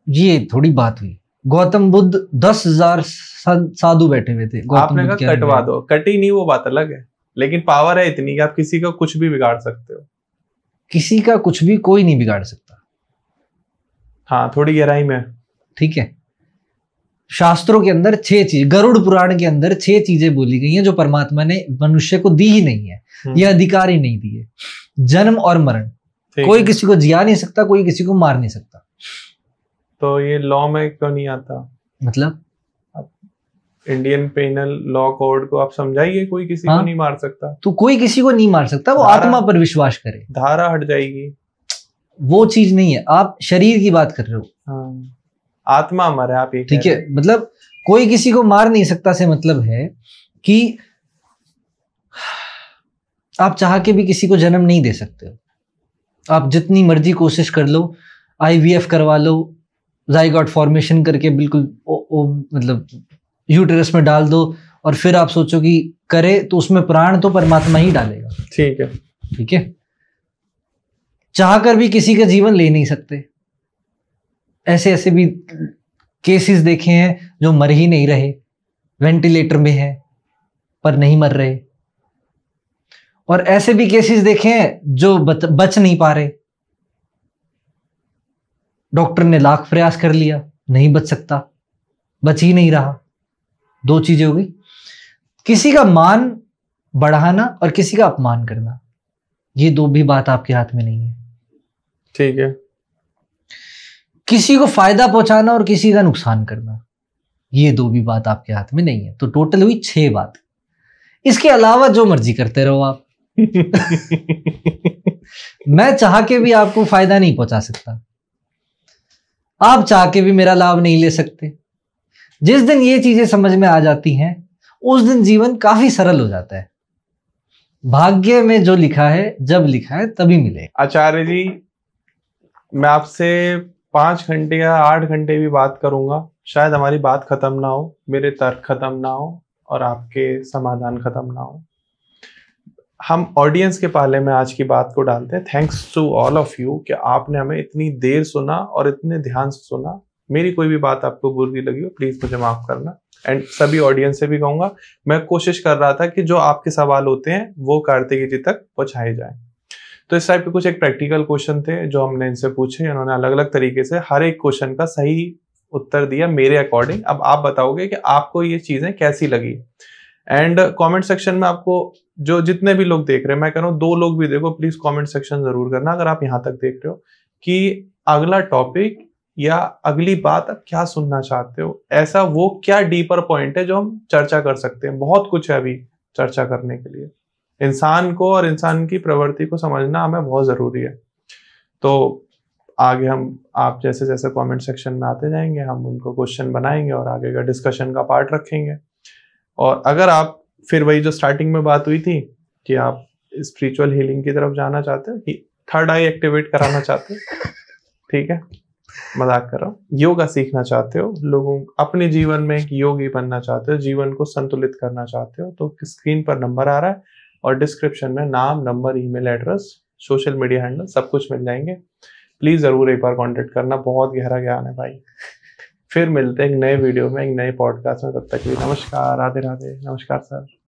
ये थोड़ी बात हुई। गौतम बुद्ध 10,000 साधु बैठे हुए थे, आपने कहा कटवा दो, कटी नहीं, वो बात अलग है। लेकिन पावर है इतनी कि आप किसी का कुछ भी बिगाड़ सकते हो। किसी का कुछ भी कोई नहीं बिगाड़ सकता। हाँ, थोड़ी गहराई में। ठीक है, शास्त्रों के अंदर 6 चीज, गरुड़ पुराण के अंदर 6 चीजें बोली गई हैं जो परमात्मा ने मनुष्य को दी ही नहीं है, यह अधिकार ही नहीं दिए। जन्म और मरण, कोई किसी को जिया नहीं सकता, कोई किसी को मार नहीं सकता। तो ये लॉ में क्यों नहीं आता? मतलब इंडियन पेनल लॉ कोड को आप समझाइए, कोई किसी को नहीं मार सकता। तो कोई किसी को नहीं मार सकता, वो आत्मा पर विश्वास करे, धारा हट जाएगी। वो चीज नहीं है, आप शरीर की बात कर रहे हो। हाँ, आत्मा अमर है, आप ये ठीक है। मतलब कोई किसी को मार नहीं सकता से मतलब है कि आप चाह के भी किसी को जन्म नहीं दे सकते हो। आप जितनी मर्जी कोशिश कर लो, IVF करवा लो, जाइगोट फॉर्मेशन करके बिल्कुल मतलब यूटेरस में डाल दो, और फिर आप सोचो कि करे तो उसमें प्राण तो परमात्मा ही डालेगा। ठीक है, ठीक है। चाह कर भी किसी का जीवन ले नहीं सकते। ऐसे ऐसे भी केसेस देखे हैं जो मर ही नहीं रहे, वेंटिलेटर में है पर नहीं मर रहे। और ऐसे भी केसेस देखे हैं जो बच नहीं पा रहे, डॉक्टर ने लाख प्रयास कर लिया, नहीं बच सकता, बच ही नहीं रहा। 2 चीजें हो गई, किसी का मान बढ़ाना और किसी का अपमान करना। ये 2 भी बात आपके हाथ में नहीं है। ठीक है। किसी को फायदा पहुंचाना और किसी का नुकसान करना, ये 2 भी बात आपके हाथ में नहीं है। तो टोटल हुई 6 बात। इसके अलावा जो मर्जी करते रहो आप। मैं चाह के भी आपको फायदा नहीं पहुंचा सकता, आप चाह के भी मेरा लाभ नहीं ले सकते। जिस दिन ये चीजें समझ में आ जाती हैं, उस दिन जीवन काफी सरल हो जाता है। भाग्य में जो लिखा है, जब लिखा है तभी मिले। आचार्य जी, मैं आपसे 5 घंटे या 8 घंटे भी बात करूंगा, शायद हमारी बात खत्म ना हो, मेरे तर्क खत्म ना हो और आपके समाधान खत्म ना हो। हम ऑडियंस के पाले में आज की बात को डालते हैं। Thanks to all of you कि आपने हमें इतनी देर सुना और इतने ध्यान से सुना। मेरी कोई भी बात आपको बुरी लगी हो, प्लीज मुझे माफ करना। एंड सभी ऑडियंस से भी कहूंगा, मैं कोशिश कर रहा था कि जो आपके सवाल होते हैं वो कार्तिकी जी तक पहुंचाए जाए। तो इस टाइप के कुछ एक प्रैक्टिकल क्वेश्चन थे जो हमने इनसे पूछे। उन्होंने अलग अलग तरीके से हर एक क्वेश्चन का सही उत्तर दिया मेरे अकॉर्डिंग। अब आप बताओगे कि आपको ये चीजें कैसी लगी। एंड कमेंट सेक्शन में आपको जो जितने भी लोग देख रहे हैं, मैं कह रहा हूँ 2 लोग भी देखो, प्लीज कमेंट सेक्शन जरूर करना अगर आप यहाँ तक देख रहे हो कि अगला टॉपिक या अगली बात आप क्या सुनना चाहते हो। ऐसा वो क्या डीपर पॉइंट है जो हम चर्चा कर सकते हैं। बहुत कुछ है अभी चर्चा करने के लिए। इंसान को और इंसान की प्रवृत्ति को समझना हमें बहुत जरूरी है। तो आगे हम आप जैसे जैसे कमेंट सेक्शन में आते जाएंगे, हम उनको क्वेश्चन बनाएंगे और आगे का डिस्कशन का पार्ट रखेंगे। और अगर आप फिर वही जो स्टार्टिंग में बात हुई थी कि आप स्पिरिचुअल हीलिंग की तरफ जाना चाहते हो, कि 3rd आई एक्टिवेट कराना चाहते हो, ठीक है, मजाक कर रहा हूँ, योगा सीखना चाहते हो, लोगों अपने जीवन में एक योगी बनना चाहते हो, जीवन को संतुलित करना चाहते हो, तो स्क्रीन पर नंबर आ रहा है और डिस्क्रिप्शन में नाम, number, email address, social media handle सब कुछ मिल जाएंगे। प्लीज जरूर एक बार कांटेक्ट करना, बहुत गहरा ज्ञान है भाई। फिर मिलते हैं एक नए वीडियो में, एक नए पॉडकास्ट में। तब तक भी नमस्कार, राधे राधे। नमस्कार सर।